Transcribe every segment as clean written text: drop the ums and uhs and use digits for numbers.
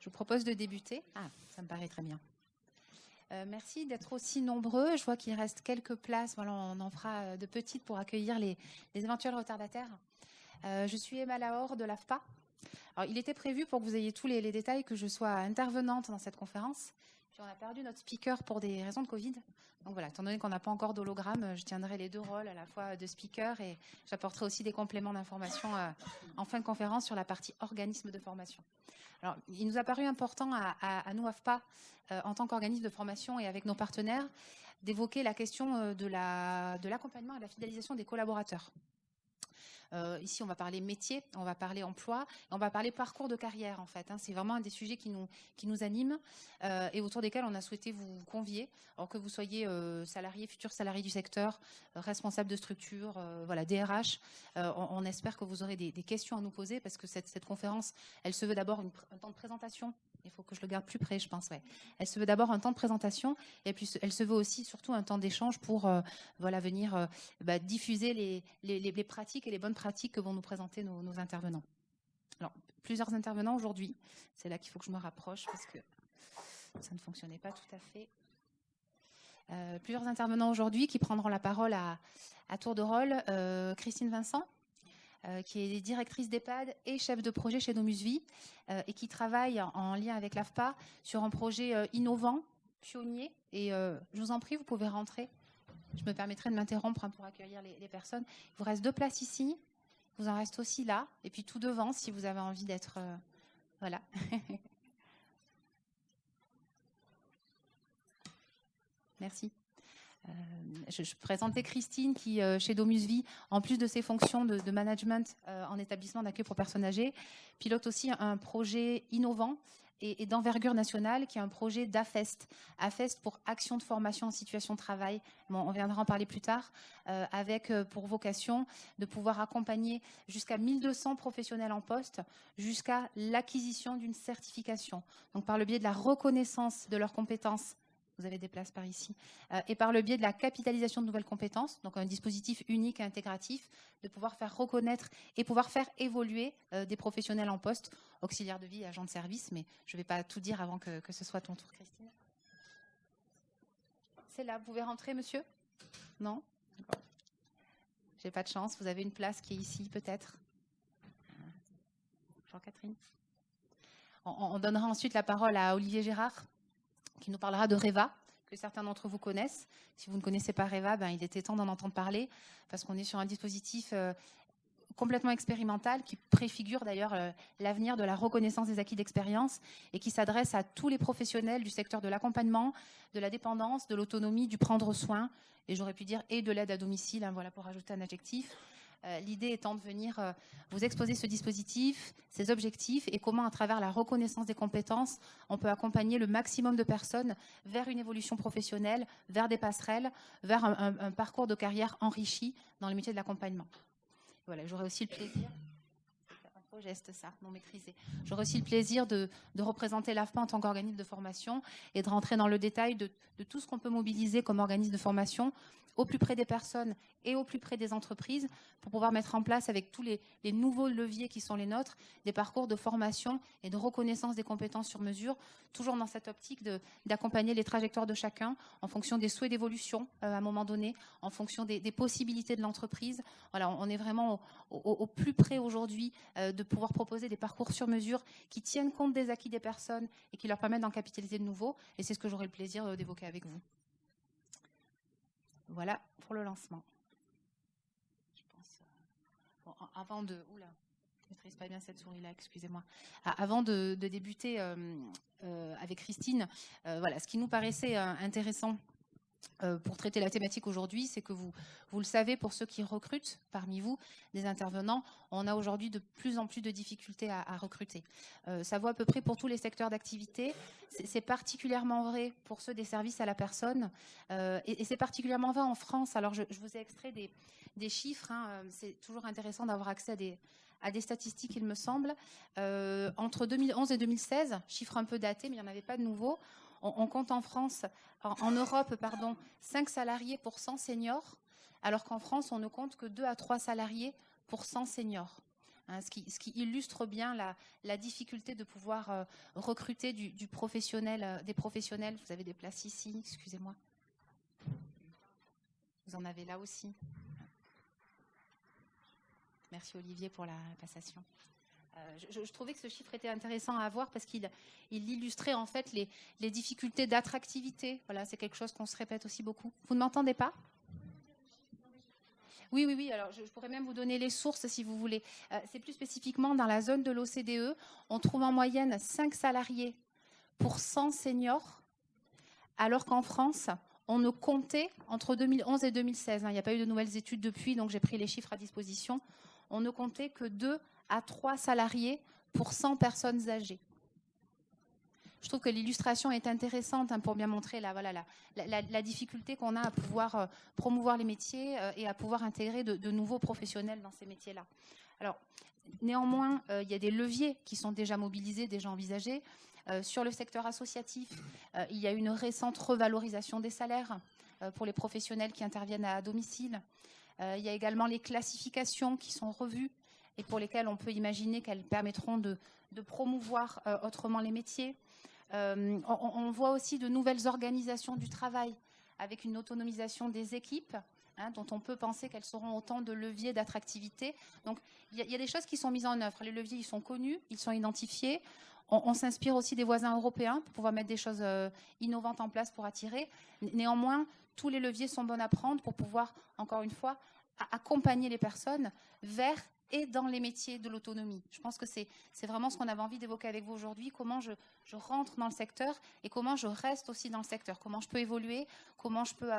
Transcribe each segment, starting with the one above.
Je vous propose de débuter. Ah, ça me paraît très bien. Merci d'être aussi nombreux. Je vois qu'il reste quelques places. Voilà, on en fera de petites pour accueillir les éventuels retardataires. Je suis Emma Lahore de l'AFPA. Alors, il était prévu, pour que vous ayez tous les détails, que je sois intervenante dans cette conférence. Puis on a perdu notre speaker pour des raisons de Covid. Donc voilà, étant donné qu'on n'a pas encore d'hologramme, je tiendrai les deux rôles, à la fois de speaker et j'apporterai aussi des compléments d'information en fin de conférence sur la partie organisme de formation. Alors, il nous a paru important à nous, AFPA, en tant qu'organisme de formation et avec nos partenaires, d'évoquer la question de l'accompagnement et de la fidélisation des collaborateurs. Ici, on va parler métier, on va parler emploi, on va parler parcours de carrière, en fait. C'est vraiment un des sujets qui nous animent et autour desquels on a souhaité vous convier, alors que vous soyez salarié, futur salarié du secteur, responsable de structure, voilà, DRH. On espère que vous aurez des questions à nous poser parce que cette conférence, elle se veut d'abord un temps de présentation. Il faut que je le garde plus près, je pense. Ouais. Elle se veut d'abord un temps de présentation et puis elle se veut aussi surtout un temps d'échange pour voilà, venir diffuser les pratiques et les bonnes pratiques que vont nous présenter nos intervenants. Alors, plusieurs intervenants aujourd'hui. C'est là qu'il faut que je me rapproche parce que ça ne fonctionnait pas tout à fait. Plusieurs intervenants aujourd'hui qui prendront la parole à tour de rôle. Christine Vincent, qui est directrice d'EHPAD et chef de projet chez Domus Vie et qui travaille en lien avec l'AFPA sur un projet innovant, pionnier. Et je vous en prie, vous pouvez rentrer. Je me permettrai de m'interrompre pour accueillir les personnes. Il vous reste 2 places ici. Il vous en reste aussi là. Et puis tout devant, si vous avez envie d'être... voilà. Merci. Je présentais Christine qui, chez Domus Vie, en plus de ses fonctions de management en établissement d'accueil pour personnes âgées, pilote aussi un projet innovant et d'envergure nationale qui est un projet d'AFEST. AFEST pour Action de formation en situation de travail. Bon, on viendra en parler plus tard, avec pour vocation de pouvoir accompagner jusqu'à 1200 professionnels en poste jusqu'à l'acquisition d'une certification. Donc par le biais de la reconnaissance de leurs compétences. Vous avez des places par ici. Et par le biais de la capitalisation de nouvelles compétences, donc un dispositif unique et intégratif, de pouvoir faire reconnaître et pouvoir faire évoluer des professionnels en poste, auxiliaires de vie et agents de service. Mais je ne vais pas tout dire avant que ce soit ton tour, Christine. C'est là, vous pouvez rentrer, monsieur? Non? J'ai pas de chance, vous avez une place qui est ici, peut-être. Jean-Catherine. On donnera ensuite la parole à Olivier Gérard, qui nous parlera de REVA, que certains d'entre vous connaissent. Si vous ne connaissez pas REVA, il était temps d'en entendre parler, parce qu'on est sur un dispositif complètement expérimental, qui préfigure d'ailleurs l'avenir de la reconnaissance des acquis d'expérience, et qui s'adresse à tous les professionnels du secteur de l'accompagnement, de la dépendance, de l'autonomie, du prendre soin, et j'aurais pu dire et de l'aide à domicile, voilà pour ajouter un adjectif. L'idée étant de venir vous exposer ce dispositif, ses objectifs et comment, à travers la reconnaissance des compétences, on peut accompagner le maximum de personnes vers une évolution professionnelle, vers des passerelles, vers un parcours de carrière enrichi dans les métiers de l'accompagnement. Voilà, j'aurai aussi le plaisir... geste ça, non maîtrisé. J'aurai aussi le plaisir de représenter l'AFPA en tant qu'organisme de formation et de rentrer dans le détail de tout ce qu'on peut mobiliser comme organisme de formation au plus près des personnes et au plus près des entreprises pour pouvoir mettre en place avec tous les nouveaux leviers qui sont les nôtres, des parcours de formation et de reconnaissance des compétences sur mesure, toujours dans cette optique d'accompagner les trajectoires de chacun en fonction des souhaits d'évolution à un moment donné, en fonction des possibilités de l'entreprise. Voilà, on est vraiment au plus près aujourd'hui de pouvoir proposer des parcours sur mesure qui tiennent compte des acquis des personnes et qui leur permettent d'en capitaliser de nouveau. Et c'est ce que j'aurai le plaisir d'évoquer avec vous. Voilà pour le lancement. Je pense. Bon, avant de. Oula, je ne maîtrise pas bien cette souris-là, excusez-moi. Avant de débuter avec Christine, voilà, ce qui nous paraissait intéressant pour traiter la thématique aujourd'hui, c'est que vous le savez, pour ceux qui recrutent parmi vous, des intervenants, on a aujourd'hui de plus en plus de difficultés à recruter. Ça vaut à peu près pour tous les secteurs d'activité. C'est particulièrement vrai pour ceux des services à la personne et c'est particulièrement vrai en France. Alors, je vous ai extrait des chiffres. C'est toujours intéressant d'avoir accès à des statistiques, il me semble. Entre 2011 et 2016, chiffre un peu daté, mais il n'y en avait pas de nouveau. On compte en France, en Europe, 5 salariés pour 100 seniors, alors qu'en France, on ne compte que 2 à 3 salariés pour 100 seniors. hein, ce qui illustre bien la difficulté de pouvoir recruter du professionnel, des professionnels. Vous avez des places ici, excusez-moi. Vous en avez là aussi. Merci Olivier pour la passation. Je trouvais que ce chiffre était intéressant à avoir parce qu'il illustrait en fait les difficultés d'attractivité. Voilà, c'est quelque chose qu'on se répète aussi beaucoup. Vous ne m'entendez pas ? Oui. Alors, je pourrais même vous donner les sources si vous voulez. C'est plus spécifiquement dans la zone de l'OCDE. On trouve en moyenne 5 salariés pour 100 seniors, alors qu'en France, on ne comptait entre 2011 et 2016. Il n'y a pas eu de nouvelles études depuis, donc j'ai pris les chiffres à disposition. On ne comptait que 2 à 3 salariés pour 100 personnes âgées. Je trouve que l'illustration est intéressante pour bien montrer la difficulté qu'on a à pouvoir promouvoir les métiers et à pouvoir intégrer de nouveaux professionnels dans ces métiers-là. Alors, néanmoins, il y a des leviers qui sont déjà mobilisés, déjà envisagés. Sur le secteur associatif, il y a une récente revalorisation des salaires pour les professionnels qui interviennent à domicile. Il y a également les classifications qui sont revues et pour lesquelles on peut imaginer qu'elles permettront de promouvoir autrement les métiers. On voit aussi de nouvelles organisations du travail avec une autonomisation des équipes, dont on peut penser qu'elles seront autant de leviers d'attractivité. Donc, il y a des choses qui sont mises en œuvre. Les leviers, ils sont connus, ils sont identifiés. On s'inspire aussi des voisins européens pour pouvoir mettre des choses innovantes en place pour attirer. Néanmoins, tous les leviers sont bons à prendre pour pouvoir, encore une fois, accompagner les personnes vers et dans les métiers de l'autonomie. Je pense que c'est vraiment ce qu'on avait envie d'évoquer avec vous aujourd'hui, comment je rentre dans le secteur et comment je reste aussi dans le secteur, comment je peux évoluer, comment je peux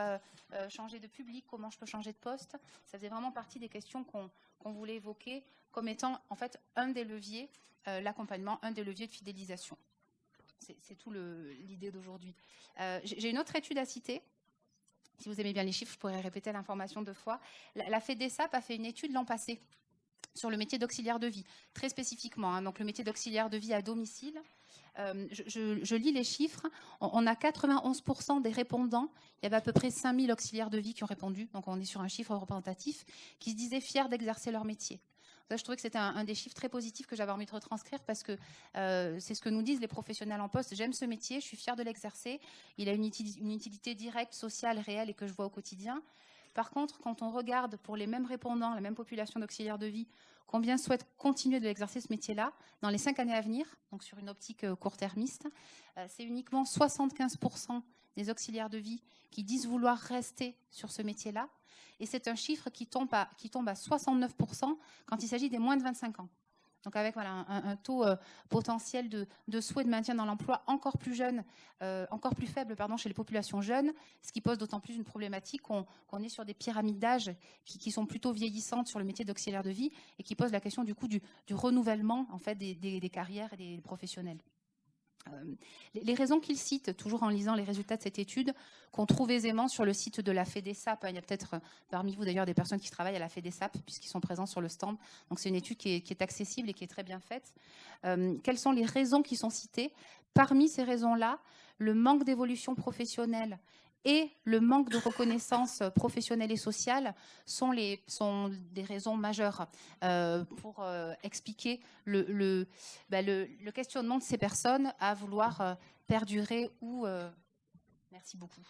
changer de public, comment je peux changer de poste. Ça faisait vraiment partie des questions qu'on voulait évoquer comme étant en fait un des leviers, l'accompagnement, un des leviers de fidélisation. C'est tout l'idée d'aujourd'hui. J'ai une autre étude à citer. Si vous aimez bien les chiffres, je pourrais répéter l'information 2 fois. La FEDESAP a fait une étude l'an passé sur le métier d'auxiliaire de vie, très spécifiquement. Donc le métier d'auxiliaire de vie à domicile. Je lis les chiffres. On a 91% des répondants. Il y avait à peu près 5000 auxiliaires de vie qui ont répondu. Donc on est sur un chiffre représentatif qui se disaient fiers d'exercer leur métier. Ça, je trouvais que c'était un des chiffres très positifs que j'avais envie de retranscrire parce que c'est ce que nous disent les professionnels en poste. J'aime ce métier, je suis fière de l'exercer. Il a une utilité directe, sociale, réelle et que je vois au quotidien. Par contre, quand on regarde pour les mêmes répondants, la même population d'auxiliaires de vie, combien souhaitent continuer de exercer ce métier-là dans les 5 années à venir, donc sur une optique court-termiste, c'est uniquement 75% des auxiliaires de vie qui disent vouloir rester sur ce métier-là. Et c'est un chiffre qui tombe à 69% quand il s'agit des moins de 25 ans. Donc avec un taux potentiel de souhait de maintien dans l'emploi encore plus faible chez les populations jeunes, ce qui pose d'autant plus une problématique qu'on est sur des pyramides d'âge qui sont plutôt vieillissantes sur le métier d'auxiliaire de vie et qui posent la question du coup du renouvellement en fait des carrières et des professionnels. Les raisons qu'il cite, toujours en lisant les résultats de cette étude, qu'on trouve aisément sur le site de la FEDESAP. Il y a peut-être parmi vous d'ailleurs des personnes qui travaillent à la FEDESAP puisqu'ils sont présents sur le stand. Donc c'est une étude qui est accessible et qui est très bien faite. Quelles sont les raisons qui sont citées ? Parmi ces raisons-là, le manque d'évolution professionnelle et le manque de reconnaissance professionnelle et sociale sont des raisons majeures pour expliquer le questionnement de ces personnes à vouloir perdurer ou... Merci beaucoup.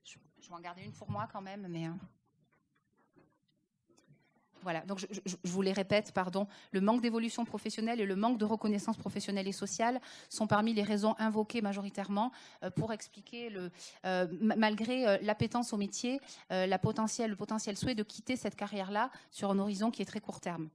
Je vais en garder une pour moi quand même, mais... Voilà, donc je vous les répète, le manque d'évolution professionnelle et le manque de reconnaissance professionnelle et sociale sont parmi les raisons invoquées majoritairement pour expliquer, malgré l'appétence au métier, le potentiel souhait de quitter cette carrière-là sur un horizon qui est très court terme.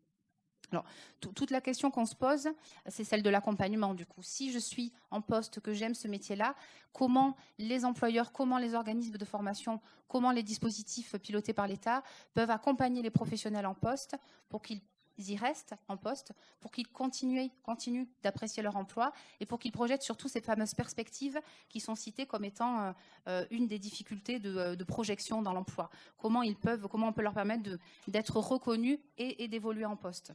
Alors, toute la question qu'on se pose, c'est celle de l'accompagnement. Du coup, si je suis en poste, que j'aime ce métier-là, comment les employeurs, comment les organismes de formation, comment les dispositifs pilotés par l'État peuvent accompagner les professionnels en poste pour qu'ils y restent en poste, pour qu'ils continuent d'apprécier leur emploi et pour qu'ils projettent surtout ces fameuses perspectives qui sont citées comme étant une des difficultés de projection dans l'emploi. Comment on peut leur permettre d'être reconnus et d'évoluer en poste.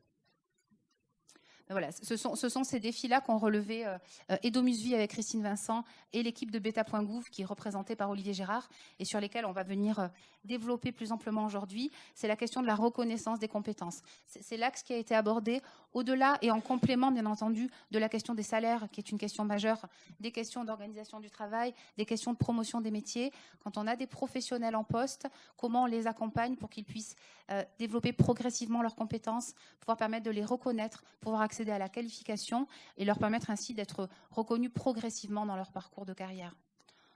Voilà, ce sont ces défis-là qu'ont relevé Edomusvie avec Christine Vincent et l'équipe de Beta.gouv qui est représentée par Olivier Gérard et sur lesquels on va venir développer plus amplement aujourd'hui. C'est la question de la reconnaissance des compétences. C'est l'axe qui a été abordé au-delà et en complément, bien entendu, de la question des salaires, qui est une question majeure, des questions d'organisation du travail, des questions de promotion des métiers. Quand on a des professionnels en poste, comment on les accompagne pour qu'ils puissent développer progressivement leurs compétences, pouvoir permettre de les reconnaître, pouvoir accéder à la qualification et leur permettre ainsi d'être reconnus progressivement dans leur parcours de carrière.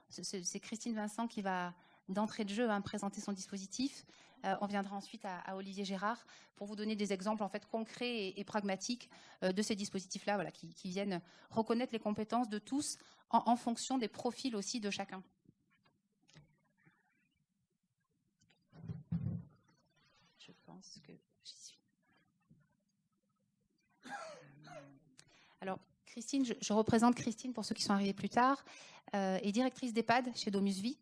C'est Christine Vincent qui va, d'entrée de jeu, présenter son dispositif. On viendra ensuite à Olivier Gérard pour vous donner des exemples en fait, concrets et pragmatiques de ces dispositifs-là voilà, qui viennent reconnaître les compétences de tous en fonction des profils aussi de chacun. Je pense que j'y suis. Alors, Christine, je représente Christine pour ceux qui sont arrivés plus tard, est directrice d'EHPAD chez Domusvie.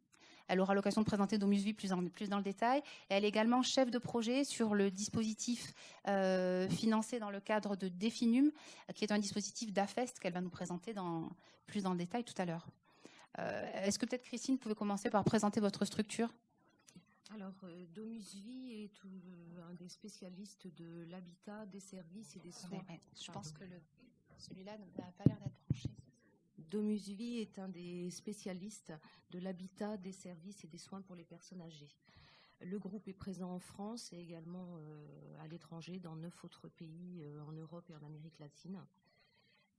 Elle aura l'occasion de présenter Domusvie plus dans le détail. Et elle est également chef de projet sur le dispositif financé dans le cadre de Definum, qui est un dispositif d'AFEST qu'elle va nous présenter plus dans le détail tout à l'heure. Est-ce que peut-être Christine, vous pouvez commencer par présenter votre structure ? Alors, Domusvie est un des spécialistes de l'habitat, des services et des soins. Ouais. Je pense que celui-là n'a pas l'air d'être branché. Domusvie est un des spécialistes de l'habitat, des services et des soins pour les personnes âgées. Le groupe est présent en France et également à l'étranger, dans 9 autres pays en Europe et en Amérique latine.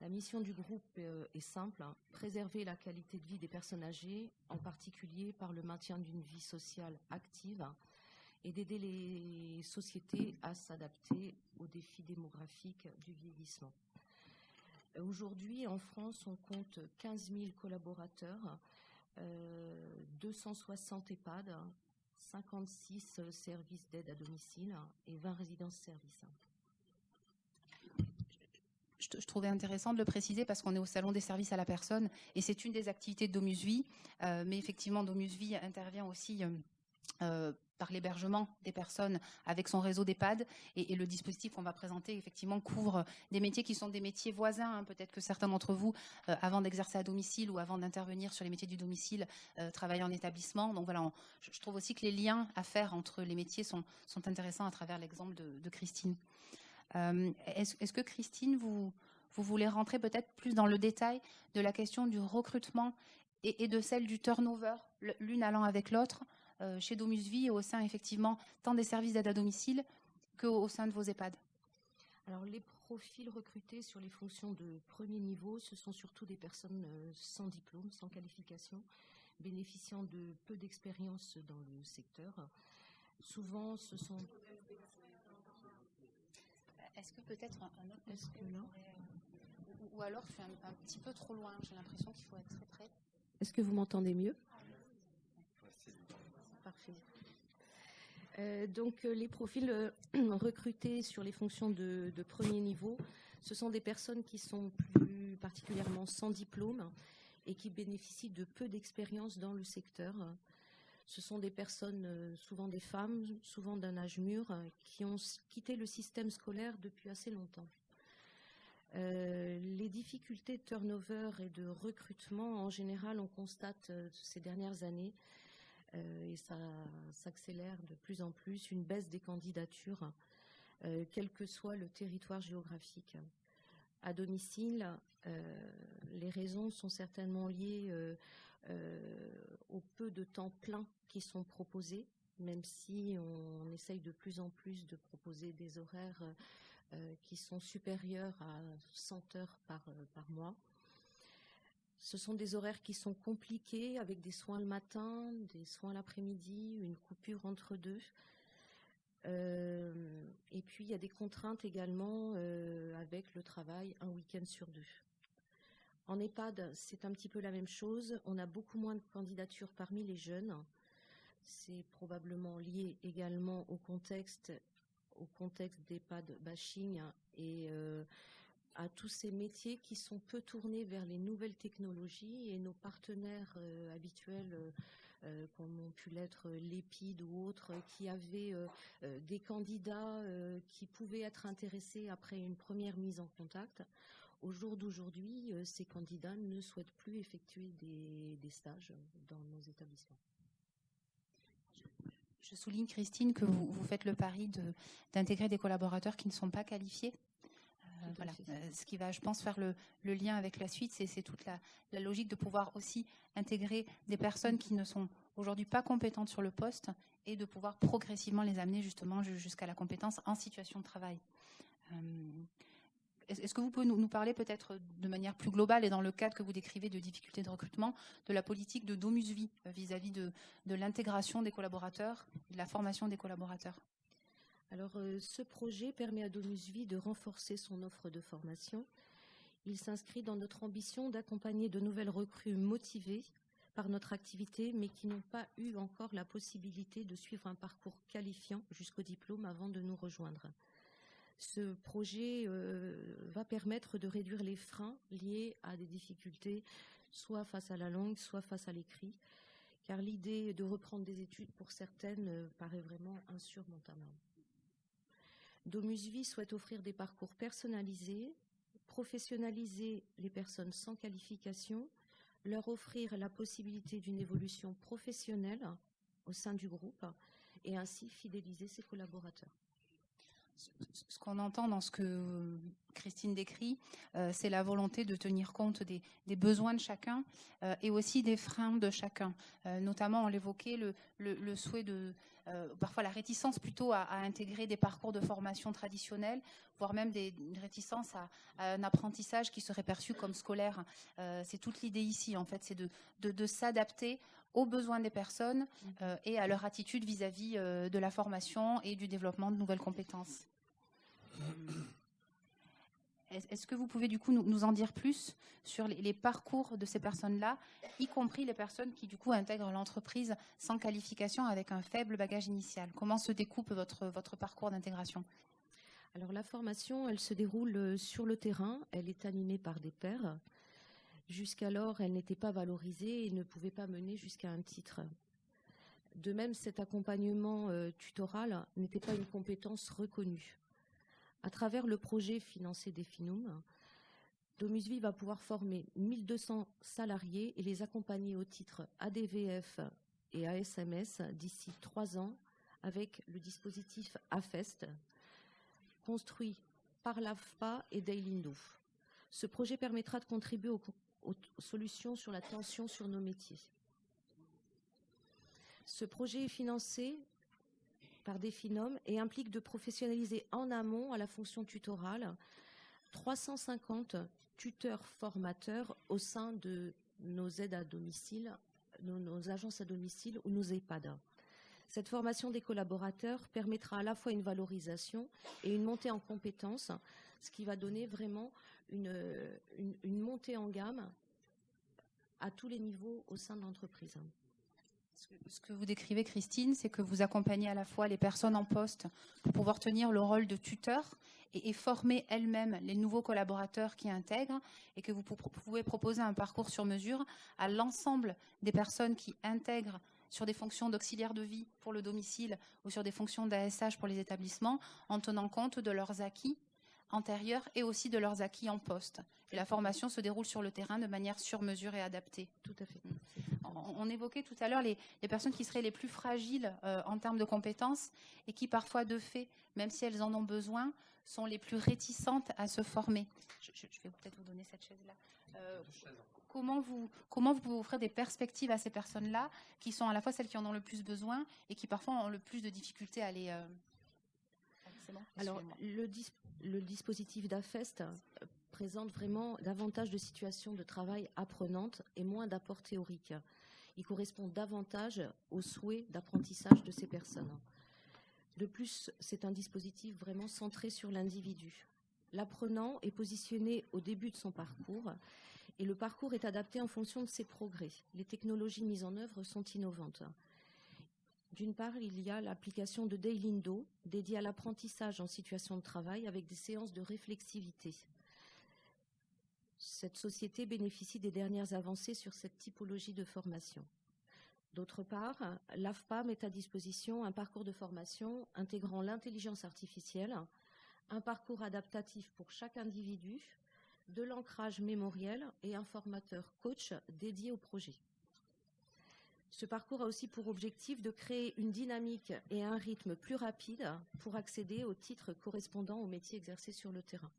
La mission du groupe est simple, préserver la qualité de vie des personnes âgées, en particulier par le maintien d'une vie sociale active et d'aider les sociétés à s'adapter aux défis démographiques du vieillissement. Aujourd'hui, en France, on compte 15 000 collaborateurs, 260 EHPAD, 56 services d'aide à domicile et 20 résidences-services. Je trouvais intéressant de le préciser parce qu'on est au Salon des services à la personne et c'est une des activités de Domusvie. Mais effectivement, Domusvie intervient aussi par l'hébergement des personnes avec son réseau d'EHPAD et le dispositif qu'on va présenter effectivement couvre des métiers qui sont des métiers voisins. Peut-être que certains d'entre vous, avant d'exercer à domicile ou avant d'intervenir sur les métiers du domicile, travaillent en établissement. Donc voilà, je trouve aussi que les liens à faire entre les métiers sont intéressants à travers l'exemple de Christine. Est-ce que Christine, vous voulez rentrer peut-être plus dans le détail de la question du recrutement et de celle du turnover, l'une allant avec l'autre, chez Domusvie et au sein effectivement tant des services d'aide à domicile qu'au sein de vos EHPAD? Alors les profils recrutés sur les fonctions de premier niveau, ce sont surtout des personnes sans diplôme, sans qualification, bénéficiant de peu d'expérience dans le secteur. Souvent, ce sont... Est-ce que peut-être un autre micro ou alors je suis un petit peu trop loin, j'ai l'impression qu'il faut être très près. Est-ce que vous m'entendez mieux? Parfait. Donc les profils recrutés sur les fonctions de premier niveau, ce sont des personnes qui sont plus particulièrement sans diplôme et qui bénéficient de peu d'expérience dans le secteur. Ce sont des personnes, souvent des femmes, souvent d'un âge mûr, qui ont quitté le système scolaire depuis assez longtemps. Les difficultés de turnover et de recrutement, en général, on constate ces dernières années, et ça s'accélère de plus en plus, une baisse des candidatures, quel que soit le territoire géographique. À domicile, les raisons sont certainement liées au peu de temps plein qui sont proposés, même si on essaye de plus en plus de proposer des horaires qui sont supérieurs à 100 heures par mois. Ce sont des horaires qui sont compliqués, avec des soins le matin, des soins l'après-midi, une coupure entre deux. Et puis, il y a des contraintes également avec le travail un week-end sur 2. En EHPAD, c'est un petit peu la même chose. On a beaucoup moins de candidatures parmi les jeunes. C'est probablement lié également au contexte d'EHPAD bashing et à tous ces métiers qui sont peu tournés vers les nouvelles technologies et nos partenaires habituels comme ont pu l'être l'EPID ou autres, qui avaient des candidats qui pouvaient être intéressés après une première mise en contact. Au jour d'aujourd'hui, ces candidats ne souhaitent plus effectuer des stages dans nos établissements. Je souligne, Christine, que vous faites le pari d'intégrer des collaborateurs qui ne sont pas qualifiés. Voilà. Ce qui va, je pense, faire le lien avec la suite, c'est toute la logique de pouvoir aussi intégrer des personnes qui ne sont aujourd'hui pas compétentes sur le poste et de pouvoir progressivement les amener justement jusqu'à la compétence en situation de travail. Est-ce que vous pouvez nous parler peut-être de manière plus globale et dans le cadre que vous décrivez de difficultés de recrutement, de la politique de DomusVie vis-à-vis de l'intégration des collaborateurs, de la formation des collaborateurs? Alors, ce projet permet à DomusVie de renforcer son offre de formation. Il s'inscrit dans notre ambition d'accompagner de nouvelles recrues motivées par notre activité, mais qui n'ont pas eu encore la possibilité de suivre un parcours qualifiant jusqu'au diplôme avant de nous rejoindre. Ce projet va permettre de réduire les freins liés à des difficultés, soit face à la langue, soit face à l'écrit, car l'idée de reprendre des études pour certaines paraît vraiment insurmontable. DomusVie souhaite offrir des parcours personnalisés, professionnaliser les personnes sans qualification, leur offrir la possibilité d'une évolution professionnelle au sein du groupe et ainsi fidéliser ses collaborateurs. Ce qu'on entend dans ce que Christine décrit, c'est la volonté de tenir compte des besoins de chacun et aussi des freins de chacun. Notamment, on l'évoquait, le souhait parfois la réticence plutôt à intégrer des parcours de formation traditionnels, voire même une réticence à un apprentissage qui serait perçu comme scolaire. C'est toute l'idée ici, en fait, c'est de s'adapter aux besoins des personnes et à leur attitude vis-à-vis de la formation et du développement de nouvelles compétences. Est-ce que vous pouvez du coup nous en dire plus sur les parcours de ces personnes-là, y compris les personnes qui du coup intègrent l'entreprise sans qualification avec un faible bagage initial? Comment se découpe votre parcours d'intégration? Alors la formation, elle se déroule sur le terrain, elle est animée par des pairs. Jusqu'alors, elle n'était pas valorisée et ne pouvait pas mener jusqu'à un titre. De même, cet accompagnement tutoral n'était pas une compétence reconnue. À travers le projet financé des FINUM, DomusVie va pouvoir former 1200 salariés et les accompagner au titre ADVF et ASMS d'ici 3 ans avec le dispositif AFEST, construit par l'AFPA et Dailindo. Ce projet permettra de contribuer aux solutions sur la tension sur nos métiers. Ce projet est financé par des FINUM et implique de professionnaliser en amont à la fonction tutorale 350 tuteurs formateurs au sein de nos aides à domicile, nos agences à domicile ou nos EHPAD. Cette formation des collaborateurs permettra à la fois une valorisation et une montée en compétences, ce qui va donner vraiment une montée en gamme à tous les niveaux au sein de l'entreprise. Ce que vous décrivez, Christine, c'est que vous accompagnez à la fois les personnes en poste pour pouvoir tenir le rôle de tuteur et former elles-mêmes les nouveaux collaborateurs qui intègrent, et que vous pouvez proposer un parcours sur mesure à l'ensemble des personnes qui intègrent sur des fonctions d'auxiliaire de vie pour le domicile ou sur des fonctions d'ASH pour les établissements, en tenant compte de leurs acquis antérieurs et aussi de leurs acquis en poste. Et la formation se déroule sur le terrain de manière sur mesure et adaptée. Tout à fait. On évoquait tout à l'heure les personnes qui seraient les plus fragiles en termes de compétences et qui parfois de fait, même si elles en ont besoin, sont les plus réticentes à se former. Je vais peut-être vous donner cette chaise-là. Comment vous pouvez offrir des perspectives à ces personnes-là qui sont à la fois celles qui en ont le plus besoin et qui parfois ont le plus de difficultés à les... Alors, le dispositif d'AFEST présente vraiment davantage de situations de travail apprenantes et moins d'apports théoriques. Il correspond davantage aux souhaits d'apprentissage de ces personnes. De plus, c'est un dispositif vraiment centré sur l'individu. L'apprenant est positionné au début de son parcours et le parcours est adapté en fonction de ses progrès. Les technologies mises en œuvre sont innovantes. D'une part, il y a l'application de Dailindo, dédiée à l'apprentissage en situation de travail avec des séances de réflexivité. Cette société bénéficie des dernières avancées sur cette typologie de formation. D'autre part, l'AFPA met à disposition un parcours de formation intégrant l'intelligence artificielle, un parcours adaptatif pour chaque individu, de l'ancrage mémoriel et un formateur coach dédié au projet. Ce parcours a aussi pour objectif de créer une dynamique et un rythme plus rapide pour accéder aux titres correspondant au métier exercé sur le terrain.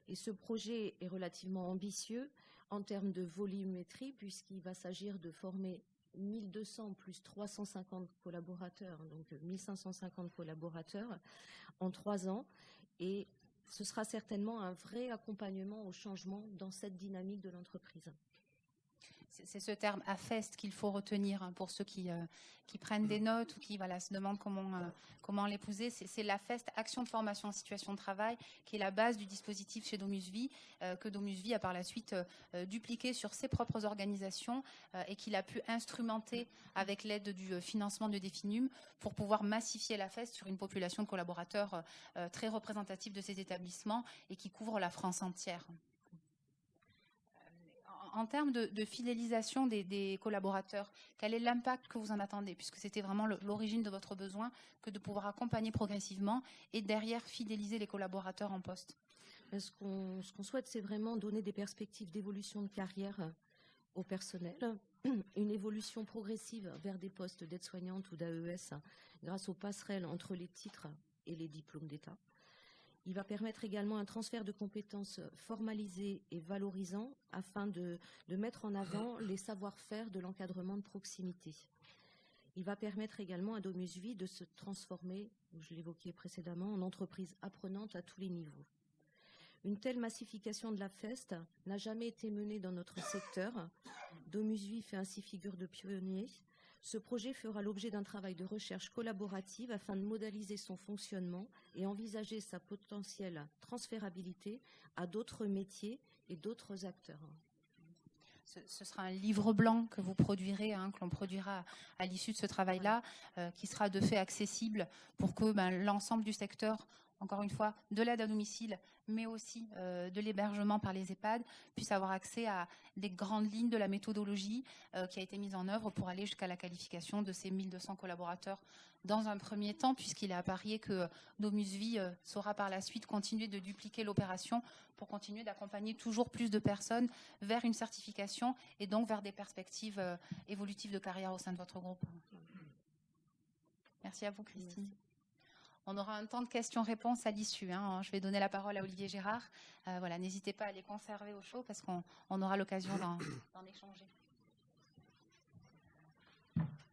Et ce projet est relativement ambitieux en termes de volumétrie, puisqu'il va s'agir de former 1200 plus 350 collaborateurs, donc 1550 collaborateurs en 3 ans. Et ce sera certainement un vrai accompagnement au changement dans cette dynamique de l'entreprise. C'est ce terme AFEST qu'il faut retenir pour ceux qui prennent des notes ou qui se demandent comment l'épouser. C'est l'AFEST, Action de formation en situation de travail, qui est la base du dispositif chez DomusVi, que DomusVi a par la suite dupliqué sur ses propres organisations et qu'il a pu instrumenter avec l'aide du financement de Definum pour pouvoir massifier l'AFEST sur une population de collaborateurs très représentative de ces établissements et qui couvre la France entière. En termes de fidélisation des collaborateurs, quel est l'impact que vous en attendez, puisque c'était vraiment l'origine de votre besoin que de pouvoir accompagner progressivement et derrière fidéliser les collaborateurs en poste? Ce qu'on souhaite, c'est vraiment donner des perspectives d'évolution de carrière au personnel, une évolution progressive vers des postes d'aide-soignante ou d'AES grâce aux passerelles entre les titres et les diplômes d'État. Il va permettre également un transfert de compétences formalisé et valorisant afin de mettre en avant les savoir-faire de l'encadrement de proximité. Il va permettre également à DomusVi de se transformer, je l'évoquais précédemment, en entreprise apprenante à tous les niveaux. Une telle massification de la FEST n'a jamais été menée dans notre secteur. DomusVi fait ainsi figure de pionnier. Ce projet fera l'objet d'un travail de recherche collaborative afin de modéliser son fonctionnement et envisager sa potentielle transférabilité à d'autres métiers et d'autres acteurs. Ce sera un livre blanc que vous produirez, que l'on produira à l'issue de ce travail-là, qui sera de fait accessible pour que l'ensemble du secteur, encore une fois, de l'aide à domicile, mais aussi de l'hébergement par les EHPAD, puisse avoir accès à des grandes lignes de la méthodologie qui a été mise en œuvre pour aller jusqu'à la qualification de ces 1200 collaborateurs dans un premier temps, puisqu'il est à parier que DomusVi saura par la suite continuer de dupliquer l'opération pour continuer d'accompagner toujours plus de personnes vers une certification et donc vers des perspectives évolutives de carrière au sein de votre groupe. Merci à vous, Christine. Merci. On aura un temps de questions-réponses à l'issue. Je vais donner la parole à Olivier Gérard. N'hésitez pas à les conserver au chaud parce qu'on aura l'occasion d'en échanger.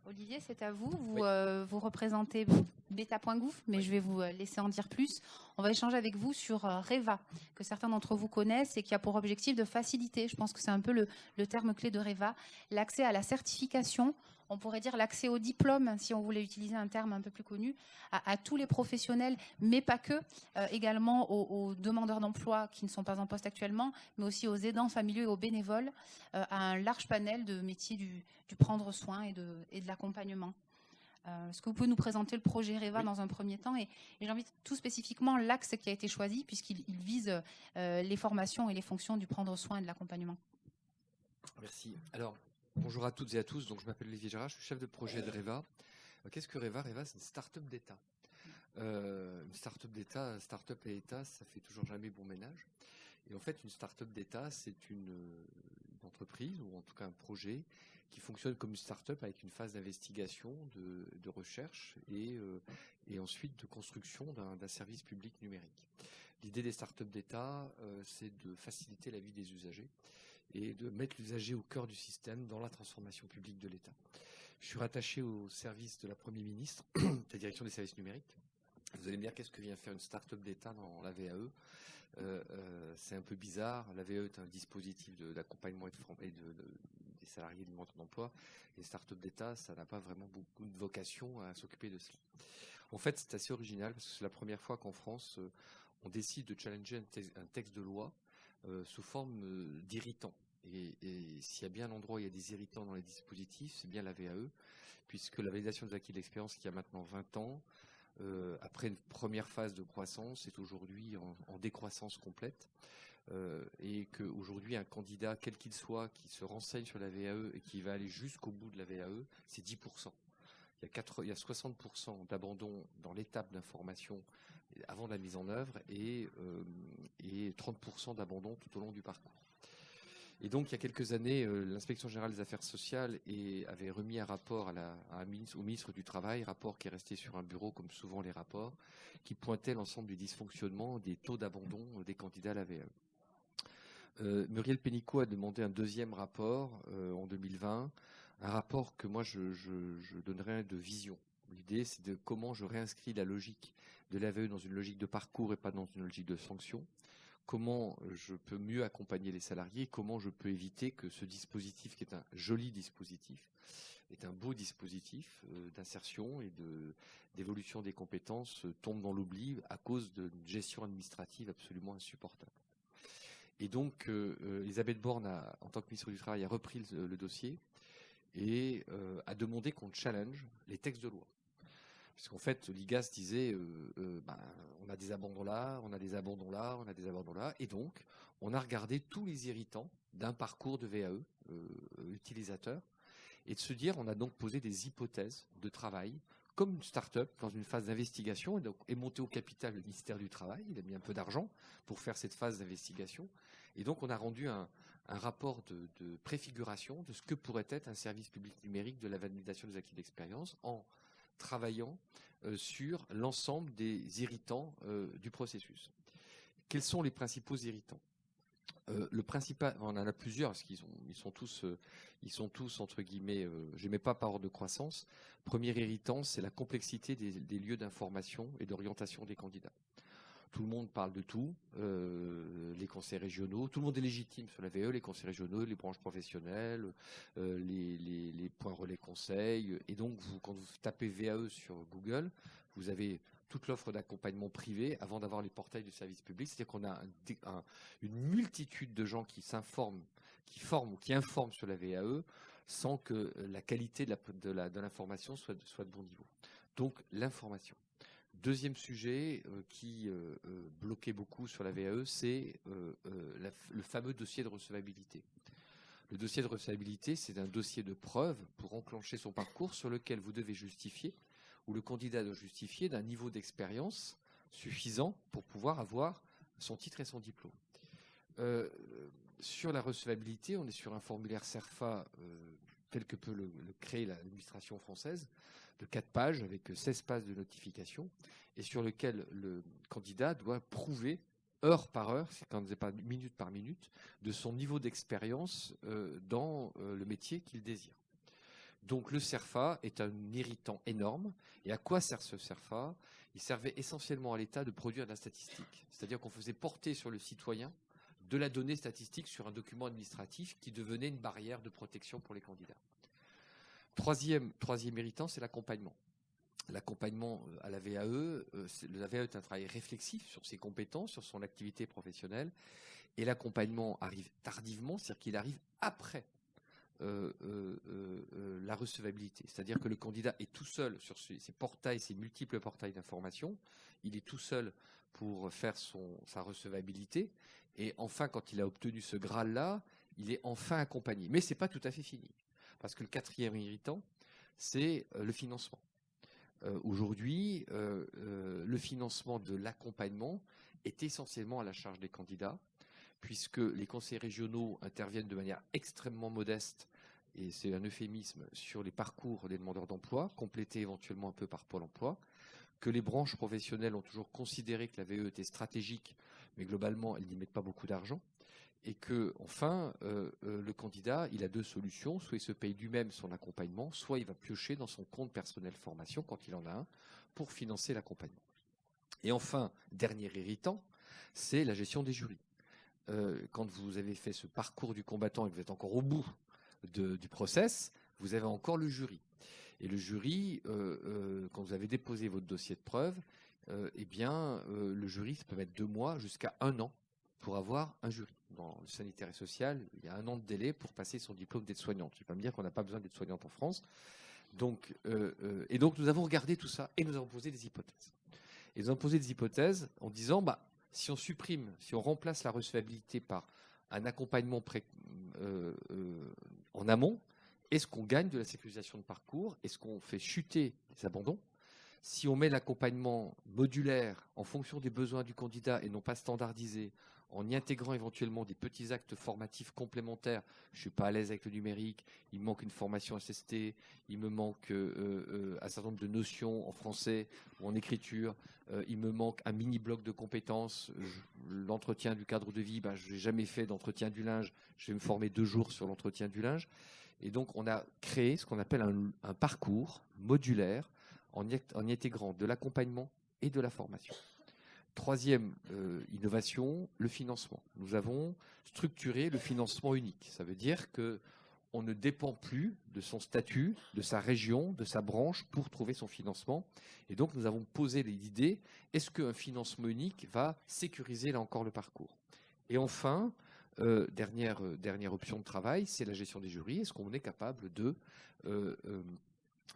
Olivier, c'est à vous. Vous représentez Beta.gouv, mais je vais vous laisser en dire plus. On va échanger avec vous sur REVA, que certains d'entre vous connaissent et qui a pour objectif de faciliter, je pense que c'est un peu le terme clé de REVA, l'accès à la certification. On pourrait dire l'accès au diplôme, si on voulait utiliser un terme un peu plus connu, à tous les professionnels, mais pas que, également aux demandeurs d'emploi qui ne sont pas en poste actuellement, mais aussi aux aidants familiaux et aux bénévoles, à un large panel de métiers du prendre soin et de l'accompagnement. Est-ce que vous pouvez nous présenter le projet REVA dans un premier temps et j'invite tout spécifiquement l'axe qui a été choisi, puisqu'il vise les formations et les fonctions du prendre soin et de l'accompagnement. Merci. Alors, bonjour à toutes et à tous. Donc, je m'appelle Olivier Gérard, je suis chef de projet de REVA. Qu'est-ce que REVA? REVA, c'est une start-up d'État. Une start-up d'État, start-up et État, ça fait toujours jamais bon ménage. Et en fait, une start-up d'État, c'est une entreprise, ou en tout cas un projet, qui fonctionne comme une start-up avec une phase d'investigation, de recherche et ensuite de construction d'un service public numérique. L'idée des start-up d'État, c'est de faciliter la vie des usagers et de mettre l'usager au cœur du système dans la transformation publique de l'État. Je suis rattaché au service de la Première ministre, la direction des services numériques. Vous allez me dire qu'est-ce que vient faire une start-up d'État dans la VAE. C'est un peu bizarre. La VAE est un dispositif d'accompagnement et des salariés du demandeurs d'emploi. Les start-up d'État, ça n'a pas vraiment beaucoup de vocation à s'occuper de cela. En fait, c'est assez original parce que c'est la première fois qu'en France, on décide de challenger un texte de loi sous forme d'irritant. Et s'il y a bien un endroit où il y a des irritants dans les dispositifs, c'est bien la VAE, puisque la validation des acquis de l'expérience qui a maintenant 20 ans, après une première phase de croissance, est aujourd'hui en décroissance complète. et qu'aujourd'hui, un candidat, quel qu'il soit, qui se renseigne sur la VAE et qui va aller jusqu'au bout de la VAE, c'est 10%. Il y a 60% d'abandon dans l'étape d'information avant la mise en œuvre et 30% d'abandon tout au long du parcours. Et donc, il y a quelques années, l'Inspection générale des affaires sociales avait remis un rapport au ministre du Travail, rapport qui est resté sur un bureau, comme souvent les rapports, qui pointait l'ensemble du dysfonctionnement des taux d'abandon des candidats à la VAE. Muriel Pénicaud a demandé un deuxième rapport en 2020, un rapport que moi je donnerais de vision. L'idée, c'est de comment je réinscris la logique de la VAE dans une logique de parcours et pas dans une logique de sanction. Comment je peux mieux accompagner les salariés, comment je peux éviter que ce dispositif, qui est un joli dispositif, est un beau dispositif d'insertion et d'évolution des compétences, tombe dans l'oubli à cause d'une gestion administrative absolument insupportable. Et donc, Elisabeth Borne, en tant que ministre du Travail, a repris le dossier et a demandé qu'on challenge les textes de loi. Parce qu'en fait, l'IGAS disait, on a des abandons là, on a des abandons là, on a des abandons là. Et donc, on a regardé tous les irritants d'un parcours de VAE utilisateur et de se dire, on a donc posé des hypothèses de travail comme une start-up dans une phase d'investigation et monté au capital le ministère du Travail. Il a mis un peu d'argent pour faire cette phase d'investigation. Et donc, on a rendu un rapport de préfiguration de ce que pourrait être un service public numérique de la validation des acquis d'expérience en travaillant sur l'ensemble des irritants du processus. Quels sont les principaux irritants ? Le principal, on en a plusieurs parce qu'ils sont tous entre guillemets, je ne mets pas par ordre de croissance. Premier irritant, c'est la complexité des lieux d'information et d'orientation des candidats. Tout le monde parle de tout, les conseils régionaux, tout le monde est légitime sur la VAE, les conseils régionaux, les branches professionnelles, les points relais conseils. Et donc, quand vous tapez VAE sur Google, vous avez toute l'offre d'accompagnement privé avant d'avoir les portails du service public. C'est-à-dire qu'on a une multitude de gens qui s'informent, qui forment ou qui informent sur la VAE sans que la qualité de l'information soit de bon niveau. Donc, l'information. Deuxième sujet qui bloquait beaucoup sur la VAE, c'est le fameux dossier de recevabilité. Le dossier de recevabilité, c'est un dossier de preuve pour enclencher son parcours sur lequel vous devez justifier, ou le candidat doit justifier d'un niveau d'expérience suffisant pour pouvoir avoir son titre et son diplôme. Sur la recevabilité, on est sur un formulaire CERFA tel que peut le créer l'administration française, de 4 pages avec 16 pages de notification et sur lequel le candidat doit prouver heure par heure, c'est quand même pas minute par minute, de son niveau d'expérience dans le métier qu'il désire. Donc le CERFA est un irritant énorme. Et à quoi sert ce CERFA ? Il servait essentiellement à l'État de produire de la statistique. C'est-à-dire qu'on faisait porter sur le citoyen de la donnée statistique sur un document administratif qui devenait une barrière de protection pour les candidats. Troisième irritant, c'est l'accompagnement. L'accompagnement à la VAE, la VAE est un travail réflexif sur ses compétences, sur son activité professionnelle, et l'accompagnement arrive tardivement, c'est-à-dire qu'il arrive après la recevabilité. C'est-à-dire que le candidat est tout seul sur ses portails, ses multiples portails d'information, il est tout seul pour faire sa recevabilité, et enfin, quand il a obtenu ce Graal-là, il est enfin accompagné. Mais ce n'est pas tout à fait fini. Parce que le quatrième irritant, c'est le financement. Aujourd'hui, le financement de l'accompagnement est essentiellement à la charge des candidats, puisque les conseils régionaux interviennent de manière extrêmement modeste, et c'est un euphémisme, sur les parcours des demandeurs d'emploi, complétés éventuellement un peu par Pôle emploi, que les branches professionnelles ont toujours considéré que la VAE était stratégique, mais globalement, elles n'y mettent pas beaucoup d'argent. Et que, enfin, le candidat, il a 2 solutions. Soit il se paye lui-même son accompagnement, soit il va piocher dans son compte personnel formation, quand il en a un, pour financer l'accompagnement. Et enfin, dernier irritant, c'est la gestion des jurys. Quand vous avez fait ce parcours du combattant et que vous êtes encore au bout du process, vous avez encore le jury. Et le jury, quand vous avez déposé votre dossier de preuve, le jury, ça peut mettre 2 mois jusqu'à 1 an pour avoir un jury. Dans le sanitaire et social, il y a 1 an de délai pour passer son diplôme d'aide-soignante. Je ne vais pas me dire qu'on n'a pas besoin d'aide-soignante en France. Donc, nous avons regardé tout ça et nous avons posé des hypothèses. Et nous avons posé des hypothèses en disant, Si on supprime, si on remplace la recevabilité par un accompagnement en amont, est-ce qu'on gagne de la sécurisation de parcours? Est-ce qu'on fait chuter les abandons? Si on met l'accompagnement modulaire en fonction des besoins du candidat et non pas standardisé, en y intégrant éventuellement des petits actes formatifs complémentaires, je ne suis pas à l'aise avec le numérique, il me manque une formation SST, il me manque un certain nombre de notions en français ou en écriture, il me manque un mini-bloc de compétences, l'entretien du cadre de vie, je n'ai jamais fait d'entretien du linge, je vais me former 2 jours sur l'entretien du linge. Et donc on a créé ce qu'on appelle un parcours modulaire en y intégrant de l'accompagnement et de la formation. Troisième innovation, le financement. Nous avons structuré le financement unique. Ça veut dire qu'on ne dépend plus de son statut, de sa région, de sa branche pour trouver son financement. Et donc nous avons posé l'idée, est-ce qu'un financement unique va sécuriser là encore le parcours? Et enfin, dernière option de travail, c'est la gestion des jurys. Est-ce qu'on est capable de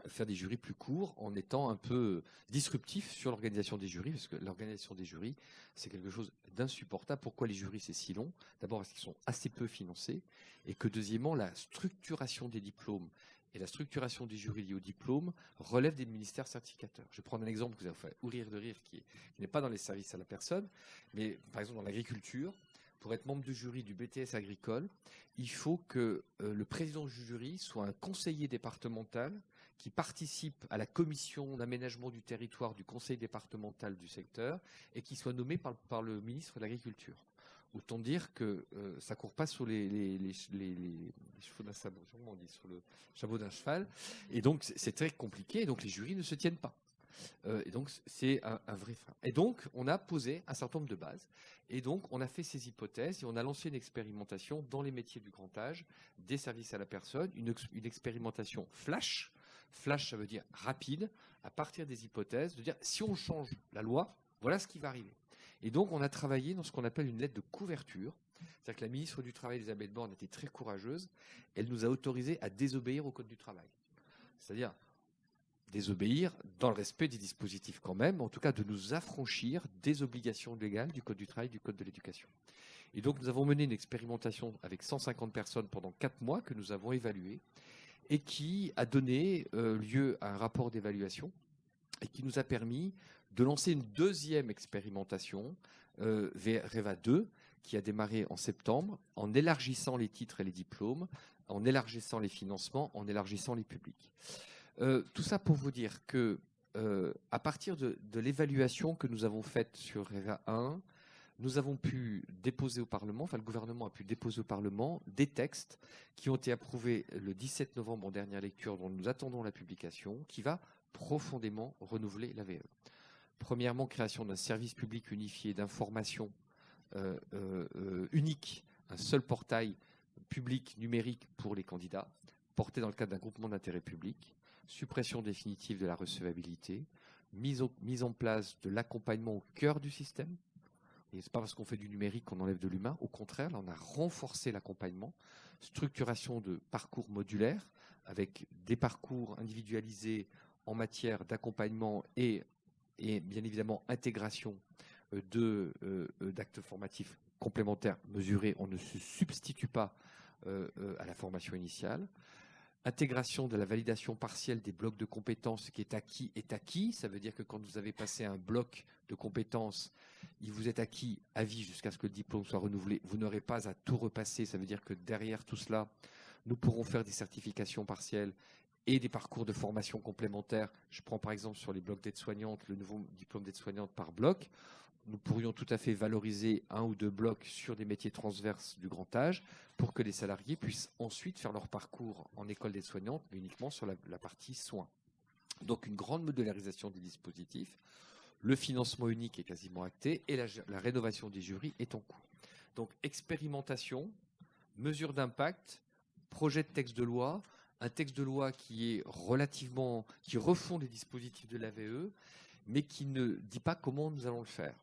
faire des jurys plus courts en étant un peu disruptif sur l'organisation des jurys, parce que l'organisation des jurys, c'est quelque chose d'insupportable. Pourquoi les jurys, c'est si long? D'abord parce qu'ils sont assez peu financés, et que deuxièmement, la structuration des diplômes et la structuration des jurys liés aux diplômes relève des ministères certificateurs. Je vais prendre un exemple que vous avez fait hourir de rire, qui n'est pas dans les services à la personne, mais par exemple dans l'agriculture. Pour être membre du jury du BTS agricole, il faut que le président du jury soit un conseiller départemental qui participe à la commission d'aménagement du territoire du conseil départemental du secteur et qui soit nommé par le ministre de l'Agriculture. Autant dire que ça ne court pas sur les chevaux d'un sabot, on dit, sur le chapeau d'un cheval. Et donc, c'est très compliqué. Et donc, les jurys ne se tiennent pas. Et donc, c'est un vrai frein. Et donc, on a posé un certain nombre de bases. Et donc, on a fait ces hypothèses et on a lancé une expérimentation dans les métiers du grand âge, des services à la personne, une expérimentation flash. Flash, ça veut dire rapide, à partir des hypothèses, de dire si on change la loi, voilà ce qui va arriver. Et donc, on a travaillé dans ce qu'on appelle une lettre de couverture. C'est-à-dire que la ministre du Travail, Elisabeth Borne, était très courageuse. Elle nous a autorisés à désobéir au Code du travail. C'est-à-dire désobéir dans le respect des dispositifs quand même, en tout cas de nous affranchir des obligations légales du Code du travail, du Code de l'éducation. Et donc, nous avons mené une expérimentation avec 150 personnes pendant 4 mois que nous avons évaluées et qui a donné lieu à un rapport d'évaluation et qui nous a permis de lancer une deuxième expérimentation, REVA 2, qui a démarré en septembre, en élargissant les titres et les diplômes, en élargissant les financements, en élargissant les publics. Tout ça pour vous dire que, à partir de l'évaluation que nous avons faite sur REVA 1, nous avons pu déposer au Parlement, enfin le gouvernement a pu déposer au Parlement des textes qui ont été approuvés le 17 novembre en dernière lecture, dont nous attendons la publication, qui va profondément renouveler l'AVE. Premièrement, création d'un service public unifié d'information unique, un seul portail public numérique pour les candidats, porté dans le cadre d'un groupement d'intérêt public, suppression définitive de la recevabilité, mise en place de l'accompagnement au cœur du système. Et ce n'est pas parce qu'on fait du numérique qu'on enlève de l'humain. Au contraire, là, on a renforcé l'accompagnement, structuration de parcours modulaires avec des parcours individualisés en matière d'accompagnement et bien évidemment intégration d'actes formatifs complémentaires mesurés. On ne se substitue pas à la formation initiale. Intégration de la validation partielle des blocs de compétences, ce qui est acquis. Ça veut dire que quand vous avez passé un bloc de compétences, il vous est acquis à vie jusqu'à ce que le diplôme soit renouvelé. Vous n'aurez pas à tout repasser. Ça veut dire que derrière tout cela, nous pourrons faire des certifications partielles et des parcours de formation complémentaires. Je prends par exemple sur les blocs d'aide-soignante, le nouveau diplôme d'aide-soignante par bloc. Nous pourrions tout à fait valoriser 1 ou 2 blocs sur des métiers transverses du grand âge pour que les salariés puissent ensuite faire leur parcours en école d'aide-soignante, mais uniquement sur la partie soins. Donc une grande modularisation des dispositifs. Le financement unique est quasiment acté et la rénovation des jurys est en cours. Donc expérimentation, mesure d'impact, projet de texte de loi, un texte de loi qui refond les dispositifs de l'AVE, mais qui ne dit pas comment nous allons le faire.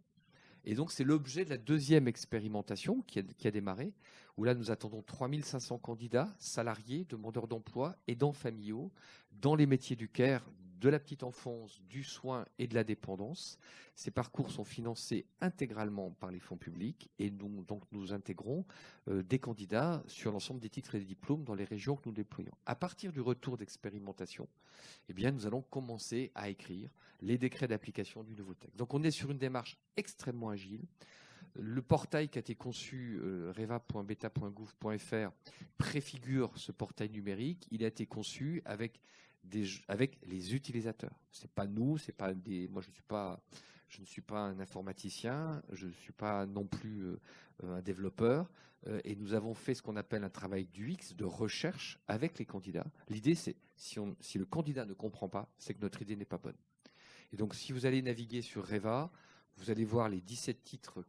Et donc, c'est l'objet de la deuxième expérimentation qui a démarré, où là, nous attendons 3500 candidats, salariés, demandeurs d'emploi, aidants familiaux, dans les métiers du care de la petite enfance, du soin et de la dépendance. Ces parcours sont financés intégralement par les fonds publics et donc nous intégrons des candidats sur l'ensemble des titres et des diplômes dans les régions que nous déployons. À partir du retour d'expérimentation, eh bien, nous allons commencer à écrire les décrets d'application du nouveau texte. Donc on est sur une démarche extrêmement agile. Le portail qui a été conçu, reva.beta.gouv.fr, préfigure ce portail numérique. Il a été conçu avec les utilisateurs. C'est pas nous, c'est pas moi je ne suis pas un informaticien, je ne suis pas non plus un développeur. Et nous avons fait ce qu'on appelle un travail d'UX, de recherche avec les candidats. L'idée, c'est si le candidat ne comprend pas, c'est que notre idée n'est pas bonne. Et donc, si vous allez naviguer sur Reva, vous allez voir les 17 titres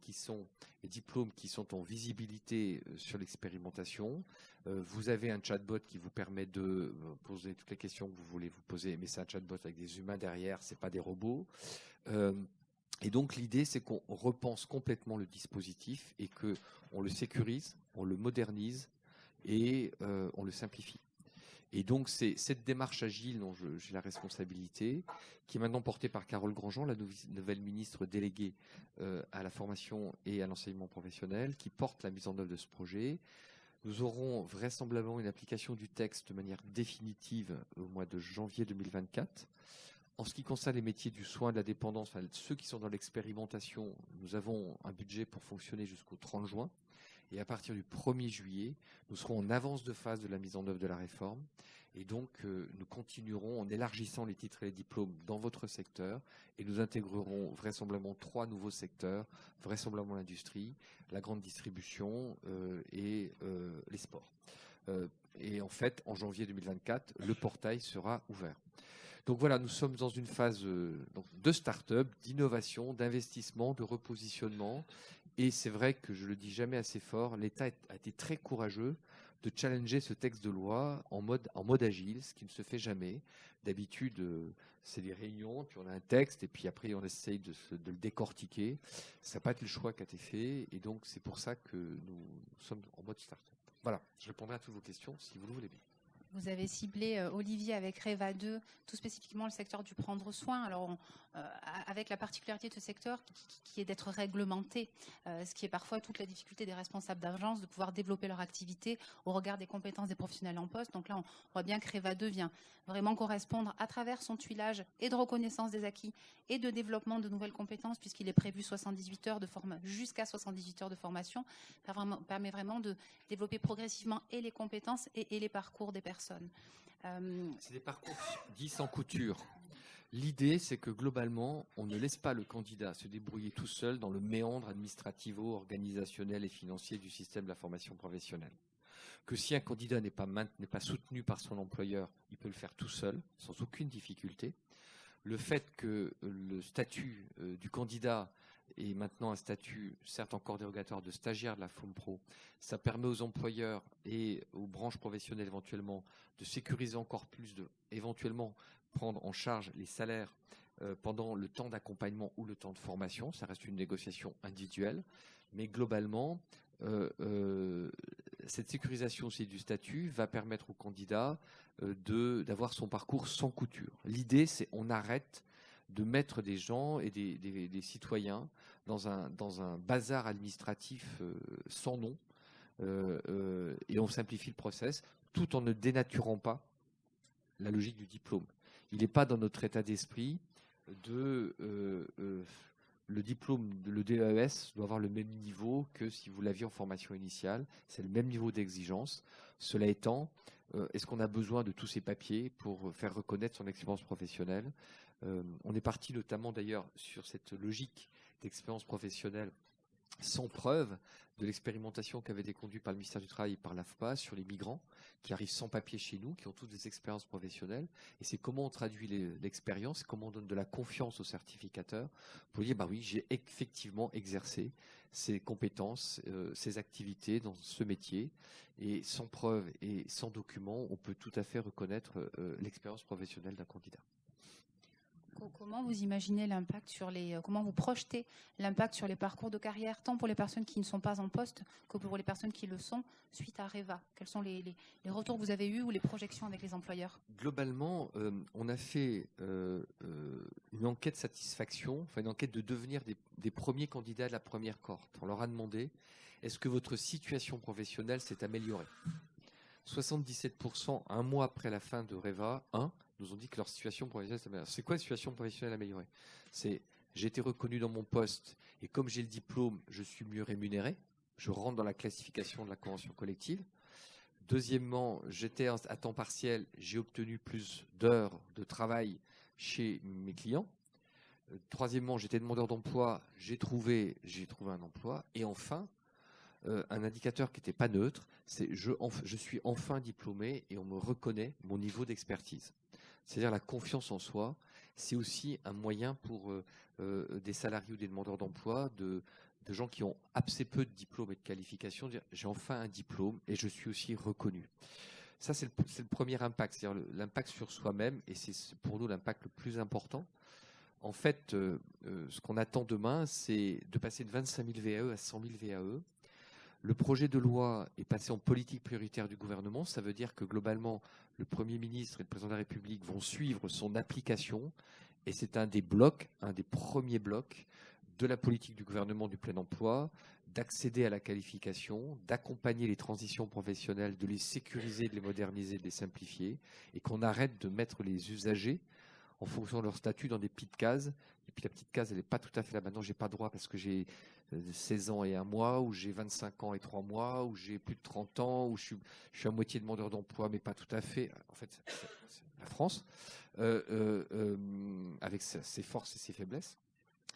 les diplômes qui sont en visibilité sur l'expérimentation. Vous avez un chatbot qui vous permet de poser toutes les questions que vous voulez vous poser, mais c'est un chatbot avec des humains derrière, c'est pas des robots. Et donc l'idée, c'est qu'on repense complètement le dispositif et qu'on le sécurise, on le modernise et on le simplifie. Et donc, c'est cette démarche agile dont j'ai la responsabilité, qui est maintenant portée par Carole Grandjean, la nouvelle ministre déléguée à la formation et à l'enseignement professionnel, qui porte la mise en œuvre de ce projet. Nous aurons vraisemblablement une application du texte de manière définitive au mois de janvier 2024. En ce qui concerne les métiers du soin, de la dépendance, enfin, ceux qui sont dans l'expérimentation, nous avons un budget pour fonctionner jusqu'au 30 juin. Et à partir du 1er juillet, nous serons en avance de phase de la mise en œuvre de la réforme. Et donc, nous continuerons en élargissant les titres et les diplômes dans votre secteur. Et nous intégrerons vraisemblablement 3 nouveaux secteurs, vraisemblablement l'industrie, la grande distribution et les sports. Et en fait, en janvier 2024, le portail sera ouvert. Donc voilà, nous sommes dans une phase de start-up, d'innovation, d'investissement, de repositionnement. Et c'est vrai que je le dis jamais assez fort, l'État a été très courageux de challenger ce texte de loi en mode agile, ce qui ne se fait jamais. D'habitude, c'est des réunions, puis on a un texte, et puis après on essaye de le décortiquer. Ça n'a pas été le choix qui a été fait, et donc c'est pour ça que nous sommes en mode start-up. Voilà, je répondrai à toutes vos questions si vous le voulez bien. Vous avez ciblé, Olivier, avec Reva 2, tout spécifiquement le secteur du prendre soin. Alors, avec la particularité de ce secteur qui est d'être réglementé, ce qui est parfois toute la difficulté des responsables d'agence de pouvoir développer leur activité au regard des compétences des professionnels en poste. Donc là, on voit bien que Reva 2 vient vraiment correspondre à travers son tuilage et de reconnaissance des acquis et de développement de nouvelles compétences, puisqu'il est prévu 78 heures jusqu'à 78 heures de formation, permet vraiment de développer progressivement et les compétences et les parcours des personnes. C'est des parcours dits sans couture. L'idée, c'est que globalement, on ne laisse pas le candidat se débrouiller tout seul dans le méandre administrativo, organisationnel et financier du système de la formation professionnelle. Que si un candidat n'est pas soutenu par son employeur, il peut le faire tout seul, sans aucune difficulté. Le fait que le statut du candidat est maintenant un statut, certes encore dérogatoire, de stagiaire de la FOMPRO, ça permet aux employeurs et aux branches professionnelles éventuellement de sécuriser encore plus, éventuellement prendre en charge les salaires pendant le temps d'accompagnement ou le temps de formation. Ça reste une négociation individuelle, mais globalement, cette sécurisation aussi du statut va permettre au candidat d'avoir son parcours sans couture. L'idée, c'est on arrête de mettre des gens et des citoyens dans un bazar administratif sans nom, et on simplifie le process tout en ne dénaturant pas la logique du diplôme. Il n'est pas dans notre état d'esprit le diplôme, le DES doit avoir le même niveau que si vous l'aviez en formation initiale. C'est le même niveau d'exigence. Cela étant, est-ce qu'on a besoin de tous ces papiers pour faire reconnaître son expérience professionnelle ? On est parti notamment d'ailleurs sur cette logique d'expérience professionnelle sans preuve de l'expérimentation qui avait été conduite par le ministère du Travail et par l'AFPA sur les migrants qui arrivent sans papier chez nous, qui ont toutes des expériences professionnelles. Et c'est comment on traduit l'expérience, comment on donne de la confiance aux certificateurs pour dire, bah oui, j'ai effectivement exercé ces compétences, ces activités dans ce métier. Et sans preuve et sans document, on peut tout à fait reconnaître l'expérience professionnelle d'un candidat. Comment vous imaginez l'impact comment vous projetez l'impact sur les parcours de carrière, tant pour les personnes qui ne sont pas en poste que pour les personnes qui le sont, suite à REVA? Quels sont les retours que vous avez eus ou les projections avec les employeurs? Globalement, on a fait une enquête satisfaction, enfin une enquête de devenir des premiers candidats de la première cohorte. On leur a demandé, est-ce que votre situation professionnelle s'est améliorée? 77%, un mois après la fin de REVA 1, nous ont dit que leur situation professionnelle s'est améliorée. C'est quoi une situation professionnelle améliorée? C'est j'ai été reconnu dans mon poste et comme j'ai le diplôme, je suis mieux rémunéré. Je rentre dans la classification de la convention collective. Deuxièmement, j'étais à temps partiel, j'ai obtenu plus d'heures de travail chez mes clients. Troisièmement, j'étais demandeur d'emploi, j'ai trouvé un emploi. Et enfin, un indicateur qui n'était pas neutre, c'est je suis enfin diplômé et on me reconnaît mon niveau d'expertise. C'est-à-dire la confiance en soi, c'est aussi un moyen pour des salariés ou des demandeurs d'emploi, de gens qui ont assez peu de diplômes et de qualifications, de dire j'ai enfin un diplôme et je suis aussi reconnu. Ça, c'est le premier impact, c'est-à-dire l'impact sur soi-même, et c'est pour nous l'impact le plus important. En fait, ce qu'on attend demain, c'est de passer de 25 000 VAE à 100 000 VAE. Le projet de loi est passé en politique prioritaire du gouvernement. Ça veut dire que globalement, le Premier ministre et le Président de la République vont suivre son application. Et c'est un des premiers blocs de la politique du gouvernement du plein emploi, d'accéder à la qualification, d'accompagner les transitions professionnelles, de les sécuriser, de les moderniser, de les simplifier. Et qu'on arrête de mettre les usagers en fonction de leur statut dans des petites cases. Et puis la petite case, elle n'est pas tout à fait là. Maintenant, je n'ai pas droit parce que j'ai 16 ans et 1 mois, ou j'ai 25 ans et 3 mois, ou j'ai plus de 30 ans, ou je suis à moitié demandeur d'emploi, mais pas tout à fait. En fait, c'est la France, avec ses forces et ses faiblesses.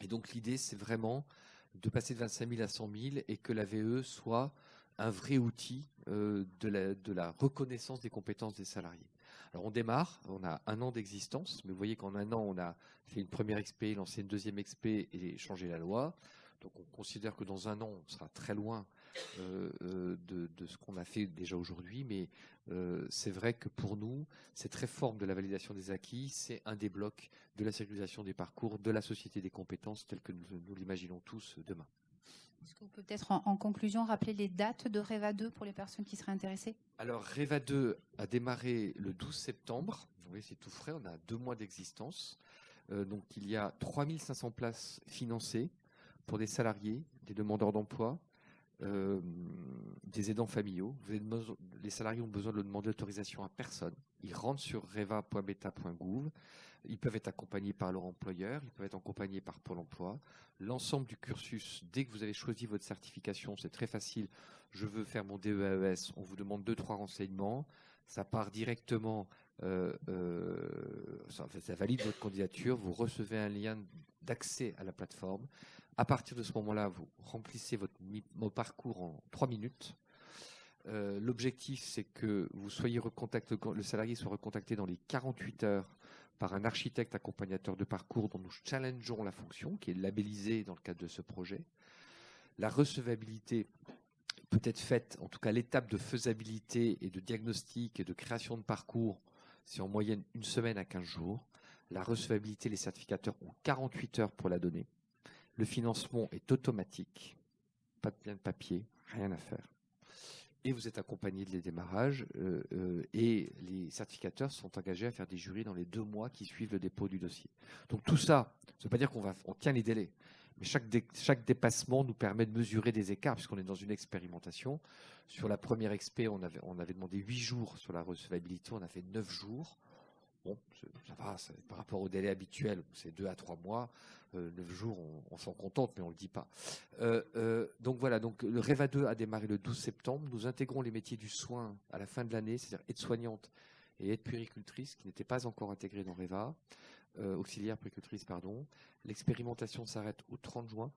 Et donc, l'idée, c'est vraiment de passer de 25 000 à 100 000 et que la VE soit un vrai outil de la reconnaissance des compétences des salariés. Alors, on démarre, on a 1 an d'existence, mais vous voyez qu'en 1 an, on a fait une première expé, lancé une deuxième expé et changé la loi. Donc on considère que dans 1 an, on sera très loin de ce qu'on a fait déjà aujourd'hui, mais c'est vrai que pour nous, cette réforme de la validation des acquis, c'est un des blocs de la sécurisation des parcours, de la société des compétences, telle que nous l'imaginons tous demain. Est-ce qu'on peut peut-être en conclusion rappeler les dates de REVA 2 pour les personnes qui seraient intéressées? Alors REVA 2 a démarré le 12 septembre, vous voyez c'est tout frais, on a 2 mois d'existence, donc il y a 3500 places financées pour des salariés, des demandeurs d'emploi, des aidants familiaux. Les salariés ont besoin de demander l'autorisation à personne. Ils rentrent sur reva.beta.gouv. Ils peuvent être accompagnés par leur employeur, ils peuvent être accompagnés par Pôle emploi. L'ensemble du cursus, dès que vous avez choisi votre certification, c'est très facile. Je veux faire mon DEAES, on vous demande 2-3 renseignements. Ça part directement, ça valide votre candidature. Vous recevez un lien d'accès à la plateforme. À partir de ce moment-là, vous remplissez votre parcours en 3 minutes. L'objectif, c'est que vous soyez le salarié soit recontacté dans les 48 heures par un architecte accompagnateur de parcours dont nous challengeons la fonction, qui est labellisée dans le cadre de ce projet. La recevabilité peut être faite, en tout cas l'étape de faisabilité et de diagnostic et de création de parcours, c'est en moyenne 1 semaine à 15 jours. La recevabilité, les certificateurs ont 48 heures pour la donner. Le financement est automatique, pas de bien de papier, rien à faire. Et vous êtes accompagné de les démarrages et les certificateurs sont engagés à faire des jurys dans les 2 mois qui suivent le dépôt du dossier. Donc tout ça, ça ne veut pas dire qu'on tient les délais, mais chaque dépassement nous permet de mesurer des écarts puisqu'on est dans une expérimentation. Sur la première expé, on avait demandé 8 jours sur la recevabilité, on a fait 9 jours. Bon, ça va, par rapport au délai habituel, c'est 2 à 3 mois. 9 jours, on s'en contente, mais on ne le dit pas. Donc voilà, donc le REVA 2 a démarré le 12 septembre. Nous intégrons les métiers du soin à la fin de l'année, c'est-à-dire aide-soignante et aide-puéricultrice, qui n'étaient pas encore intégrés dans REVA, auxiliaire puéricultrice, pardon. L'expérimentation s'arrête au 30 juin.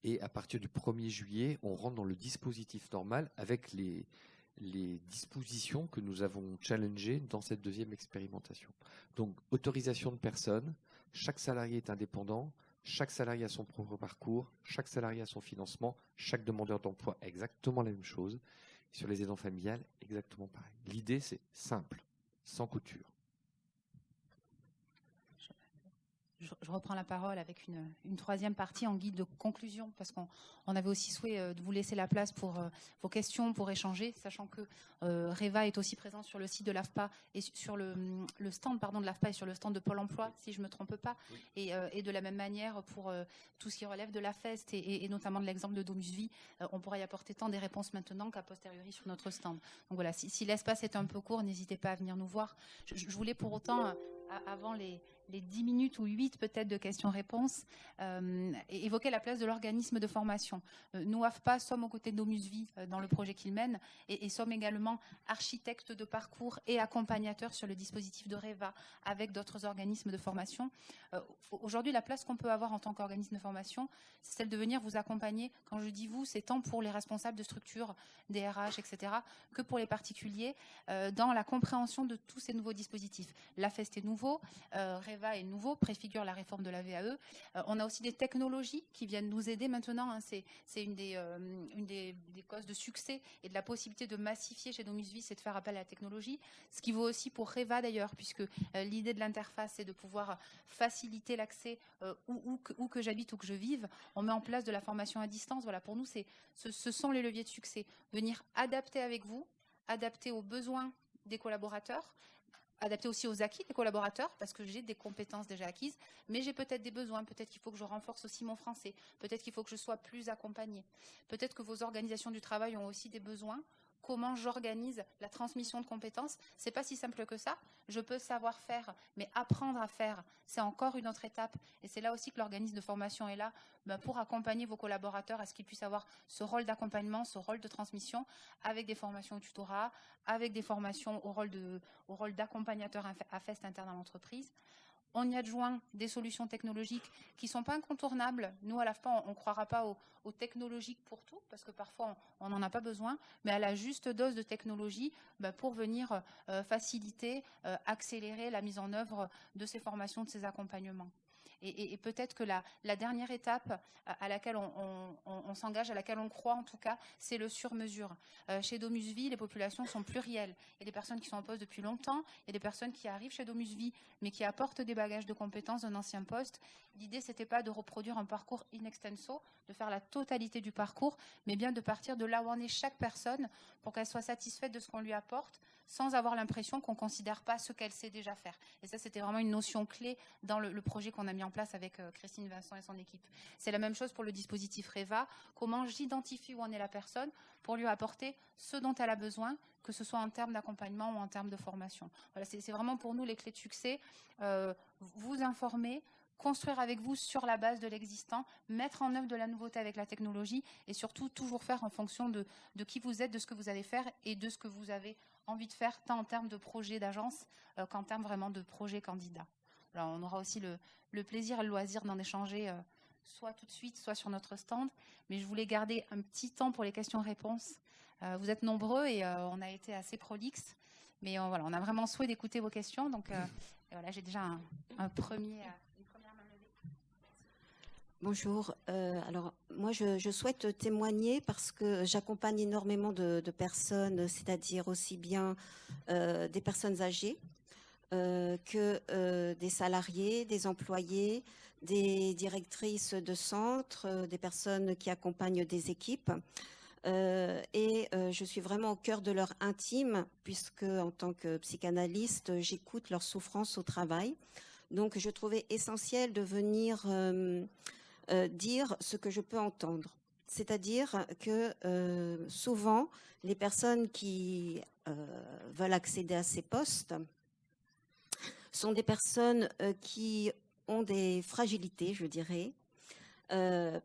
Et à partir du 1er juillet, on rentre dans le dispositif normal avec les dispositions que nous avons challengées dans cette deuxième expérimentation. Donc, autorisation de personnes, chaque salarié est indépendant, chaque salarié a son propre parcours, chaque salarié a son financement, chaque demandeur d'emploi a exactement la même chose. Sur les aidants familiales, exactement pareil. L'idée, c'est simple, sans couture. je reprends la parole avec une troisième partie en guide de conclusion, parce qu'on avait aussi souhait de vous laisser la place pour vos questions, pour échanger, sachant que REVA est aussi présent sur le site de l'AFPA et sur le stand de l'AFPA et sur le stand de Pôle emploi, si je ne me trompe pas, oui. Et de la même manière pour tout ce qui relève de la FEST et notamment de l'exemple de DomusVie, on pourra y apporter tant des réponses maintenant qu'à posteriori sur notre stand. Donc voilà, si l'espace est un peu court, n'hésitez pas à venir nous voir. Je voulais pour autant, avant les 10 minutes ou 8 peut-être de questions-réponses, évoquer la place de l'organisme de formation. Nous, AFPA, sommes aux côtés de DomusVie dans le projet qu'il mène et sommes également architectes de parcours et accompagnateurs sur le dispositif de REVA avec d'autres organismes de formation. Aujourd'hui, la place qu'on peut avoir en tant qu'organisme de formation, c'est celle de venir vous accompagner. Quand je dis vous, c'est tant pour les responsables de structures, des RH, etc., que pour les particuliers, dans la compréhension de tous ces nouveaux dispositifs. La FEST est nouveau, REVA est nouveau, préfigure la réforme de la VAE. On a aussi des technologies qui viennent nous aider maintenant. Hein. C'est une des causes de succès et de la possibilité de massifier chez DomusVie, c'est de faire appel à la technologie. Ce qui vaut aussi pour REVA d'ailleurs, puisque l'idée de l'interface, c'est de pouvoir faciliter l'accès où que j'habite ou que je vive. On met en place de la formation à distance. Voilà, pour nous, ce sont les leviers de succès. Venir adapter avec vous, adapter aux besoins des collaborateurs, adapté aussi aux acquis des collaborateurs, parce que j'ai des compétences déjà acquises, mais j'ai peut-être des besoins, peut-être qu'il faut que je renforce aussi mon français, peut-être qu'il faut que je sois plus accompagnée, peut-être que vos organisations du travail ont aussi des besoins. Comment j'organise la transmission de compétences? C'est pas si simple que ça. Je peux savoir faire, mais apprendre à faire, c'est encore une autre étape. Et c'est là aussi que l'organisme de formation est là pour accompagner vos collaborateurs à ce qu'ils puissent avoir ce rôle d'accompagnement, ce rôle de transmission, avec des formations au tutorat, avec des formations au rôle d'accompagnateur à FEST interne à l'entreprise. On y adjoint des solutions technologiques qui ne sont pas incontournables. Nous, à l'AFPA, on ne croira pas aux technologiques pour tout, parce que parfois, on n'en a pas besoin, mais à la juste dose de technologie pour venir faciliter, accélérer la mise en œuvre de ces formations, de ces accompagnements. Et peut-être que la dernière étape à laquelle on s'engage, à laquelle on croit en tout cas, c'est le sur-mesure. Chez DomusVie, les populations sont plurielles. Il y a des personnes qui sont en poste depuis longtemps, il y a des personnes qui arrivent chez DomusVie, mais qui apportent des bagages de compétences d'un ancien poste. L'idée, c'était pas de reproduire un parcours in extenso, de faire la totalité du parcours, mais bien de partir de là où en est chaque personne pour qu'elle soit satisfaite de ce qu'on lui apporte, sans avoir l'impression qu'on ne considère pas ce qu'elle sait déjà faire. Et ça, c'était vraiment une notion clé dans le projet qu'on a mis en place avec Christine Vincent et son équipe. C'est la même chose pour le dispositif REVA. Comment j'identifie où en est la personne pour lui apporter ce dont elle a besoin, que ce soit en termes d'accompagnement ou en termes de formation. Voilà, c'est vraiment pour nous les clés de succès. Vous informer, construire avec vous sur la base de l'existant, mettre en œuvre de la nouveauté avec la technologie et surtout toujours faire en fonction de qui vous êtes, de ce que vous allez faire et de ce que vous avez envie de faire, tant en termes de projet d'agence qu'en termes vraiment de projet candidat. Alors, on aura aussi le plaisir et le loisir d'en échanger soit tout de suite, soit sur notre stand. Mais je voulais garder un petit temps pour les questions-réponses. Vous êtes nombreux et on a été assez prolixe. Mais voilà, on a vraiment souhait d'écouter vos questions. Donc voilà, j'ai déjà une première main levée. Bonjour. Alors, moi, je souhaite témoigner parce que j'accompagne énormément de personnes, c'est-à-dire aussi bien des personnes âgées que des salariés, des employés, des directrices de centres, des personnes qui accompagnent des équipes. Et je suis vraiment au cœur de leur intime, puisque en tant que psychanalyste, j'écoute leurs souffrances au travail. Donc, je trouvais essentiel de venir dire ce que je peux entendre. C'est-à-dire que souvent, les personnes qui veulent accéder à ces postes sont des personnes qui ont des fragilités, je dirais,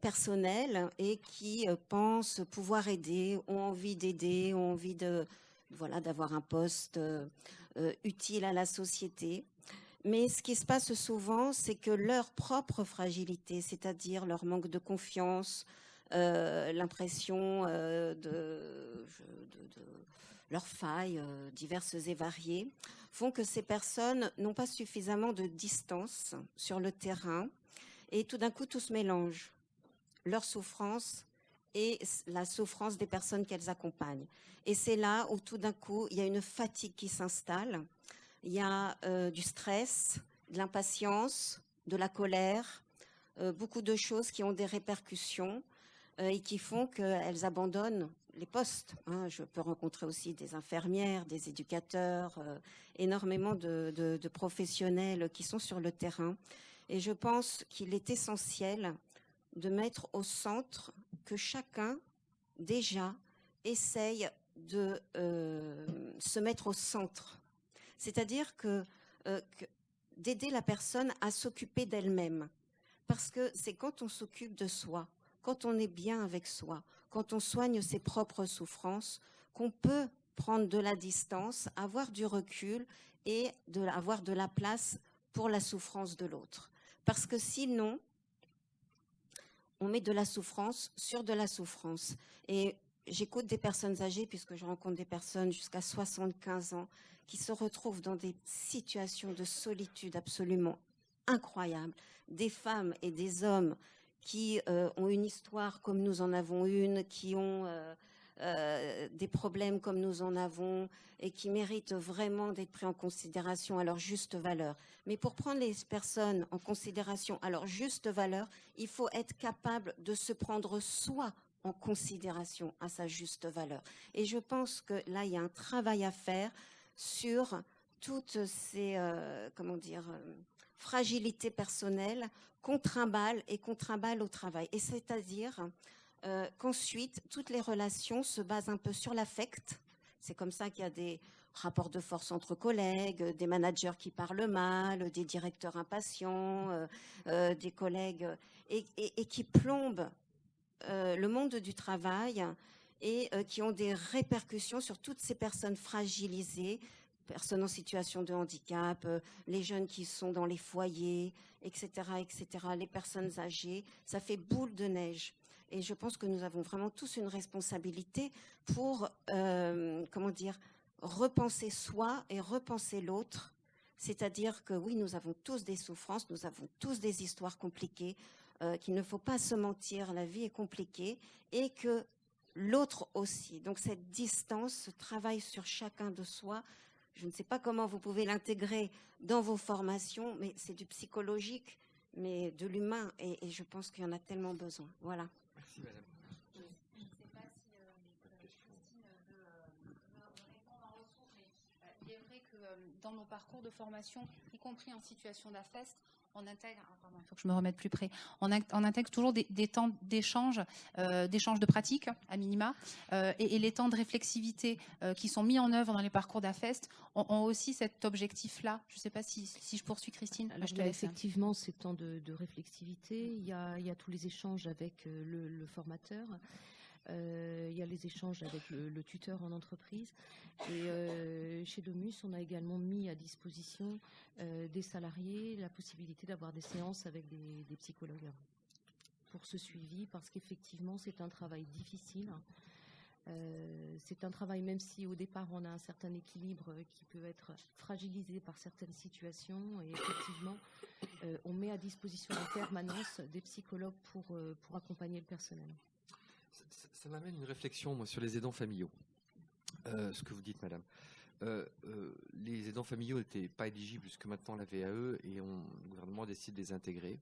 personnelles et qui pensent pouvoir aider, ont envie d'aider, ont envie d'avoir un poste utile à la société. Mais ce qui se passe souvent, c'est que leur propre fragilité, c'est-à-dire leur manque de confiance, l'impression de leurs failles diverses et variées, font que ces personnes n'ont pas suffisamment de distance sur le terrain et tout d'un coup tout se mélange, leur souffrance et la souffrance des personnes qu'elles accompagnent. Et c'est là où tout d'un coup il y a une fatigue qui s'installe, il y a du stress, de l'impatience, de la colère, beaucoup de choses qui ont des répercussions et qui font qu'elles abandonnent les postes. Hein. Je peux rencontrer aussi des infirmières, des éducateurs, énormément de professionnels qui sont sur le terrain. Et je pense qu'il est essentiel de mettre au centre que chacun, déjà, essaye de se mettre au centre. C'est-à-dire d'aider la personne à s'occuper d'elle-même. Parce que c'est quand on s'occupe de soi, quand on est bien avec soi, quand on soigne ses propres souffrances, qu'on peut prendre de la distance, avoir du recul et avoir de la place pour la souffrance de l'autre. Parce que sinon, on met de la souffrance sur de la souffrance. Et j'écoute des personnes âgées, puisque je rencontre des personnes jusqu'à 75 ans, qui se retrouvent dans des situations de solitude absolument incroyables. Des femmes et des hommes qui ont une histoire comme nous en avons une, qui ont des problèmes comme nous en avons et qui méritent vraiment d'être pris en considération à leur juste valeur. Mais pour prendre les personnes en considération à leur juste valeur, il faut être capable de se prendre soi en considération à sa juste valeur. Et je pense que là, il y a un travail à faire sur toutes ces, fragilités personnelles qu'on trimballe au travail. Et c'est-à-dire qu'ensuite, toutes les relations se basent un peu sur l'affect. C'est comme ça qu'il y a des rapports de force entre collègues, des managers qui parlent mal, des directeurs impatients, des collègues, et qui plombent le monde du travail et qui ont des répercussions sur toutes ces personnes fragilisées, personnes en situation de handicap, les jeunes qui sont dans les foyers, etc., les personnes âgées. Ça fait boule de neige. Et je pense que nous avons vraiment tous une responsabilité pour, repenser soi et repenser l'autre. C'est-à-dire que oui, nous avons tous des souffrances, nous avons tous des histoires compliquées, qu'il ne faut pas se mentir, la vie est compliquée, et que l'autre aussi. Donc cette distance, ce travail sur chacun de soi, je ne sais pas comment vous pouvez l'intégrer dans vos formations, mais c'est du psychologique, mais de l'humain, et je pense qu'il y en a tellement besoin. Voilà. Merci, madame. Je ne sais pas si Christine veut répondre en retour, mais il est vrai que dans nos parcours de formation, y compris en situation d'affest, on intègre, il faut que je me remette plus près, on intègre toujours des temps d'échange de pratique, à minima, et les temps de réflexivité qui sont mis en œuvre dans les parcours d'AFEST ont aussi cet objectif-là. Je ne sais pas si je poursuis, Christine. Alors, effectivement, ces temps de réflexivité, il y a tous les échanges avec le formateur. Il y a les échanges avec le tuteur en entreprise. Et chez Domus, on a également mis à disposition des salariés la possibilité d'avoir des séances avec des psychologues pour ce suivi, parce qu'effectivement, c'est un travail difficile. C'est un travail, même si au départ, on a un certain équilibre qui peut être fragilisé par certaines situations. Et effectivement, on met à disposition en permanence des psychologues pour accompagner le personnel. Ça m'amène une réflexion, moi, sur les aidants familiaux. Ce que vous dites, madame. Les aidants familiaux n'étaient pas éligibles jusque maintenant à la VAE et le gouvernement décide de les intégrer.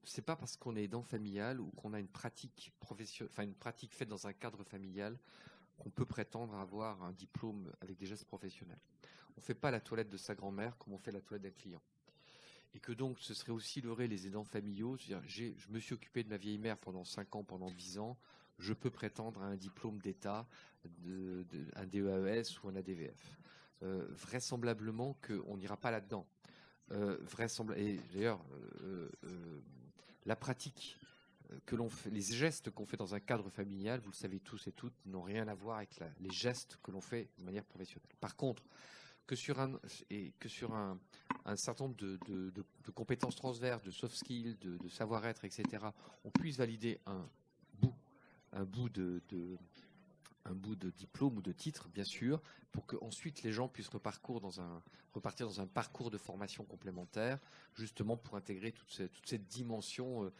C'est pas parce qu'on est aidant familial ou qu'on a une pratique une pratique faite dans un cadre familial qu'on peut prétendre avoir un diplôme avec des gestes professionnels. On ne fait pas la toilette de sa grand-mère comme on fait la toilette d'un client. Et que donc ce serait aussi leurrer les aidants familiaux, c'est-à-dire je me suis occupé de ma vieille mère pendant 5 ans, pendant 10 ans, je peux prétendre à un diplôme d'État, un DEAES ou un ADVF. Vraisemblablement qu'on n'ira pas là-dedans. Et d'ailleurs, la pratique que l'on fait, les gestes qu'on fait dans un cadre familial, vous le savez tous et toutes, n'ont rien à voir avec les gestes que l'on fait de manière professionnelle. Par contre, que sur un certain nombre de compétences transverses, de soft skills, de savoir-être, etc., on puisse valider un bout de diplôme ou de titre, bien sûr, pour qu'ensuite les gens puissent repartir dans un parcours de formation complémentaire, justement pour intégrer toute cette dimension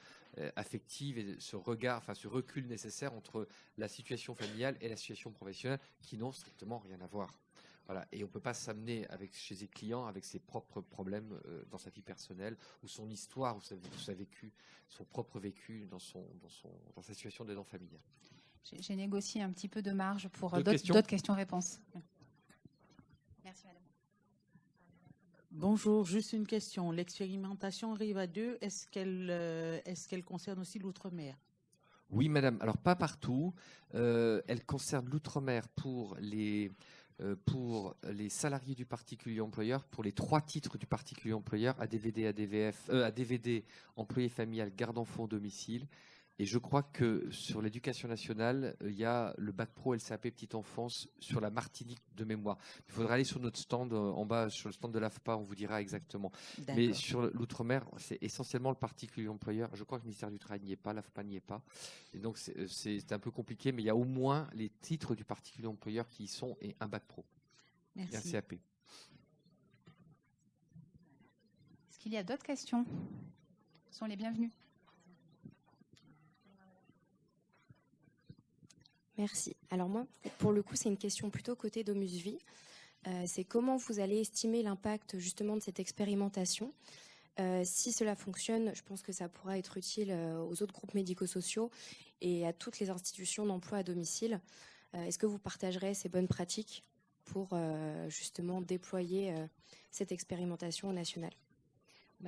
affective et ce recul nécessaire entre la situation familiale et la situation professionnelle qui n'ont strictement rien à voir. Voilà. Et on ne peut pas s'amener chez ses clients avec ses propres problèmes dans sa vie personnelle ou son histoire ou son propre vécu dans sa situation d'aidant familial. J'ai négocié un petit peu de marge pour d'autres questions-réponses. Merci, madame. Bonjour, juste une question. L'expérimentation Riva 2, est-ce qu'elle concerne aussi l'outre-mer? Oui, madame. Alors, pas partout. Elle concerne l'outre-mer pour les salariés du particulier employeur, pour les 3 titres du particulier employeur, ADVD, ADVD, employé familial, garde enfant au domicile. Et je crois que sur l'éducation nationale, il y a le bac pro LCAP petite enfance sur la Martinique de mémoire. Il faudra aller sur notre stand en bas, sur le stand de l'AFPA, on vous dira exactement. Mais sur l'outre-mer, c'est essentiellement le particulier employeur. Je crois que le ministère du Travail n'y est pas, l'AFPA n'y est pas. Et donc c'est un peu compliqué, mais il y a au moins les titres du particulier employeur qui y sont et un bac pro. Merci. Et un CAP. Est-ce qu'il y a d'autres questions? Ce sont les bienvenus. Merci. Alors moi, pour le coup, c'est une question plutôt côté Domus Vie. C'est comment vous allez estimer l'impact justement de cette expérimentation. Si cela fonctionne, je pense que ça pourra être utile aux autres groupes médico-sociaux et à toutes les institutions d'emploi à domicile. Est-ce que vous partagerez ces bonnes pratiques pour justement déployer cette expérimentation nationale?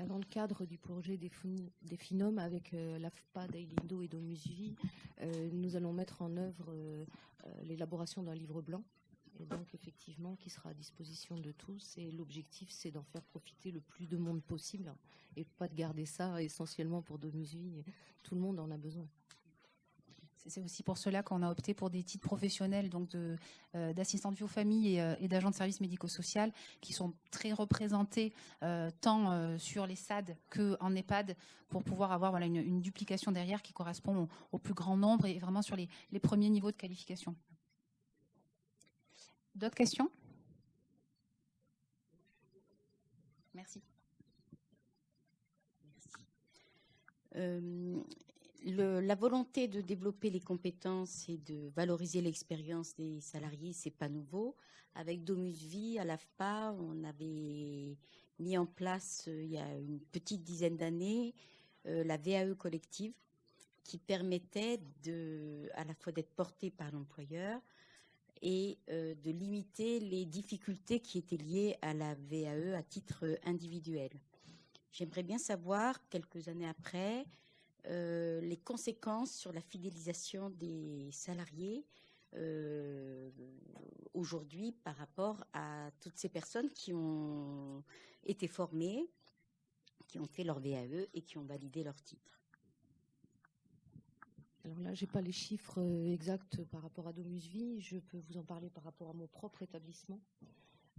Dans le cadre du projet des FINOM avec l'AFPA, Dailindo et Domus Vie, nous allons mettre en œuvre l'élaboration d'un livre blanc, et donc effectivement qui sera à disposition de tous. Et l'objectif, c'est d'en faire profiter le plus de monde possible et pas de garder ça essentiellement pour Domus Vie. Tout le monde en a besoin. C'est aussi pour cela qu'on a opté pour des titres professionnels, donc d'assistants de vie aux familles et d'agents de services médico-social, qui sont très représentés tant sur les SAD qu'en EHPAD, pour pouvoir avoir une duplication derrière qui correspond au plus grand nombre et vraiment sur les premiers niveaux de qualification. D'autres questions? Merci. La volonté de développer les compétences et de valoriser l'expérience des salariés, c'est pas nouveau. Avec Domus Vie, à l'AFPA, on avait mis en place, il y a une petite dizaine d'années, la VAE collective, qui permettait à la fois d'être portée par l'employeur et de limiter les difficultés qui étaient liées à la VAE à titre individuel. J'aimerais bien savoir, quelques années après, les conséquences sur la fidélisation des salariés aujourd'hui par rapport à toutes ces personnes qui ont été formées, qui ont fait leur VAE et qui ont validé leur titre. Alors là, je n'ai pas les chiffres exacts par rapport à Domus Vie. Je peux vous en parler par rapport à mon propre établissement.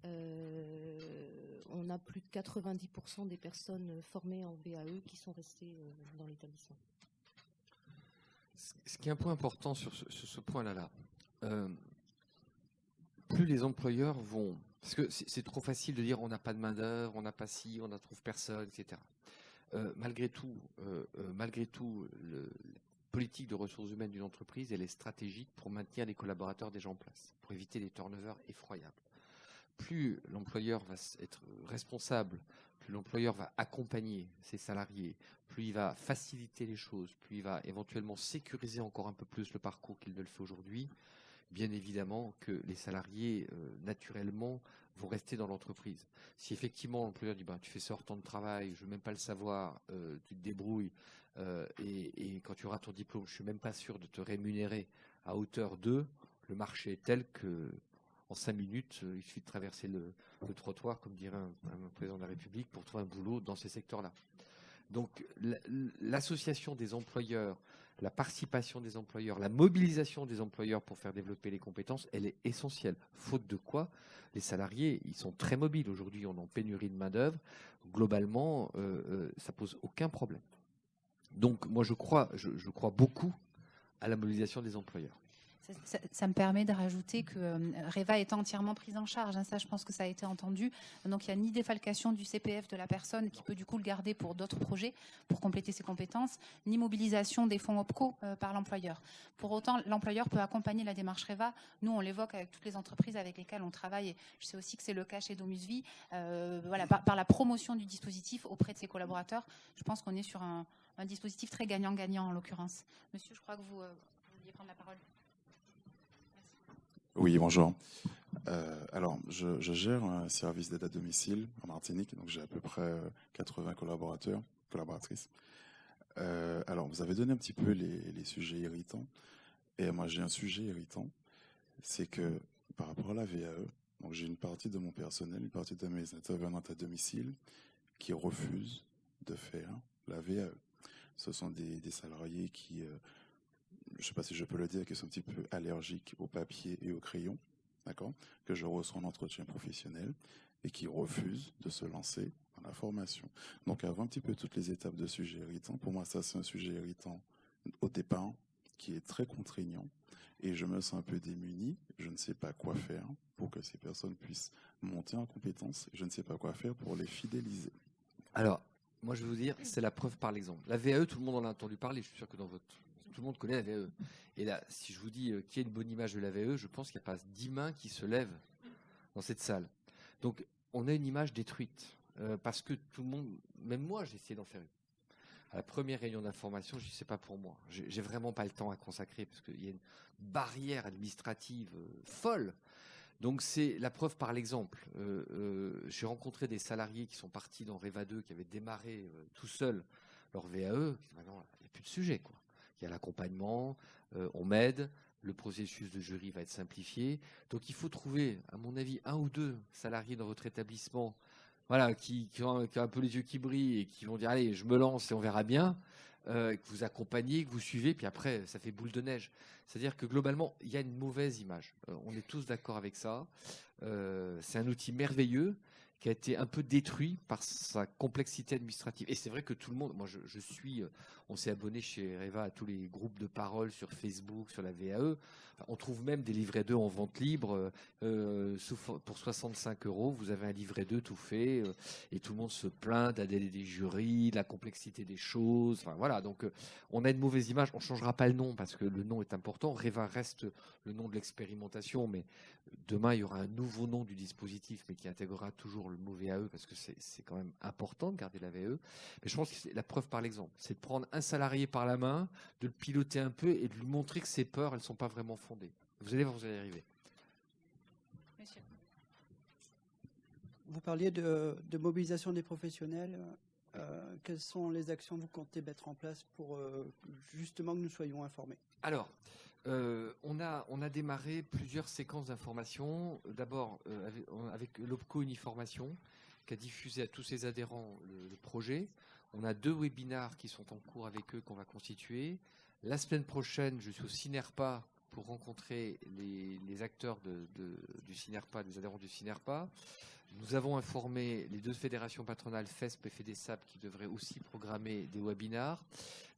On a plus de 90% des personnes formées en VAE qui sont restées dans l'établissement. Ce qui est un point important sur ce point-là, plus les employeurs vont... Parce que c'est trop facile de dire on n'a pas de main-d'œuvre, on n'a pas ci, on ne trouve personne, etc. Malgré tout, la politique de ressources humaines d'une entreprise, elle est stratégique pour maintenir les collaborateurs déjà en place, pour éviter des turnovers effroyables. Plus l'employeur va être responsable, plus l'employeur va accompagner ses salariés, plus il va faciliter les choses, plus il va éventuellement sécuriser encore un peu plus le parcours qu'il ne le fait aujourd'hui, bien évidemment que les salariés, naturellement, vont rester dans l'entreprise. Si effectivement l'employeur dit tu fais ça hors temps de travail, je ne veux même pas le savoir, tu te débrouilles, et quand tu auras ton diplôme, je ne suis même pas sûr de te rémunérer à hauteur de, le marché est tel que en 5 minutes, il suffit de traverser le trottoir, comme dirait un président de la République, pour trouver un boulot dans ces secteurs-là. Donc l'association des employeurs, la participation des employeurs, la mobilisation des employeurs pour faire développer les compétences, elle est essentielle. Faute de quoi, les salariés, ils sont très mobiles. Aujourd'hui, on est en pénurie de main-d'œuvre. Globalement, ça pose aucun problème. Donc moi, je crois beaucoup à la mobilisation des employeurs. Ça me permet de rajouter que REVA est entièrement prise en charge. Ça, je pense que ça a été entendu. Donc, il n'y a ni défalcation du CPF de la personne qui peut du coup le garder pour d'autres projets, pour compléter ses compétences, ni mobilisation des fonds OPCO par l'employeur. Pour autant, l'employeur peut accompagner la démarche REVA. Nous, on l'évoque avec toutes les entreprises avec lesquelles on travaille. Et je sais aussi que c'est le cas chez Domusvie. Par la promotion du dispositif auprès de ses collaborateurs, je pense qu'on est sur un dispositif très gagnant-gagnant en l'occurrence. Monsieur, je crois que vous vouliez prendre la parole. Oui, bonjour. Alors, je gère un service d'aide à domicile en Martinique, donc j'ai à peu près 80 collaboratrices. Alors, vous avez donné un petit peu les sujets irritants, et moi j'ai un sujet irritant, c'est que par rapport à la VAE, donc j'ai une partie de mon personnel, une partie de mes intervenantes à domicile qui refusent de faire la VAE. Ce sont des salariés qui... je ne sais pas si je peux le dire, qui sont un petit peu allergiques au papier et au crayon, d'accord, que je reçois en entretien professionnel et qui refusent de se lancer dans la formation. Donc, avant un petit peu toutes les étapes de sujets irritants, pour moi, ça, c'est un sujet irritant au départ qui est très contraignant et je me sens un peu démuni. Je ne sais pas quoi faire pour que ces personnes puissent monter en compétences et je ne sais pas quoi faire pour les fidéliser. Alors, moi, je vais vous dire, c'est la preuve par l'exemple. La VAE, tout le monde en a entendu parler. Je suis sûr que tout le monde connaît la VAE. Et là, si je vous dis qu'il y a une bonne image de la VAE, je pense qu'il n'y a pas 10 mains qui se lèvent dans cette salle. Donc, on a une image détruite. Parce que tout le monde, même moi, j'ai essayé d'en faire une. À la première réunion d'information, je dis, c'est pas pour moi. J'ai vraiment pas le temps à consacrer parce qu'il y a une barrière administrative folle. Donc, c'est la preuve par l'exemple. J'ai rencontré des salariés qui sont partis dans REVA 2, qui avaient démarré tout seuls leur VAE. Qui disent, non, il n'y a plus de sujet, quoi. Il y a l'accompagnement, on m'aide, le processus de jury va être simplifié. Donc, il faut trouver, à mon avis, 1 ou 2 salariés dans votre établissement, voilà, qui ont un peu les yeux qui brillent et qui vont dire, allez, je me lance et on verra bien, que vous accompagnez, que vous suivez, puis après, ça fait boule de neige. C'est-à-dire que globalement, il y a une mauvaise image. On est tous d'accord avec ça. C'est un outil merveilleux qui a été un peu détruit par sa complexité administrative. Et c'est vrai que tout le monde, moi on s'est abonné chez REVA à tous les groupes de parole sur Facebook, sur la VAE. Enfin, on trouve même des livrets 2 en vente libre. Pour 65 €, vous avez un livret 2 tout fait. Et tout le monde se plaint d'adhérer des jurys, de la complexité des choses. Enfin, voilà, donc on a une mauvaise image. On ne changera pas le nom parce que le nom est important. REVA reste le nom de l'expérimentation, mais demain, il y aura un nouveau nom du dispositif, mais qui intégrera toujours le mot VAE, parce que c'est quand même important de garder la VAE. Mais je pense que c'est la preuve par l'exemple. C'est de prendre un salarié par la main, de le piloter un peu et de lui montrer que ses peurs, elles ne sont pas vraiment fondées. Vous allez voir, vous allez y arriver. Monsieur. Vous parliez de mobilisation des professionnels. Quelles sont les actions que vous comptez mettre en place pour justement que nous soyons informés? Alors, on a démarré plusieurs séquences d'information. D'abord, avec l'OPCO Uniformation, qui a diffusé à tous ses adhérents le projet. On a 2 webinars qui sont en cours avec eux qu'on va constituer. La semaine prochaine, je suis au CINERPA pour rencontrer les acteurs du CINERPA, les adhérents du CINERPA. Nous avons informé les 2 fédérations patronales, FESP et FEDESAP, qui devraient aussi programmer des webinars.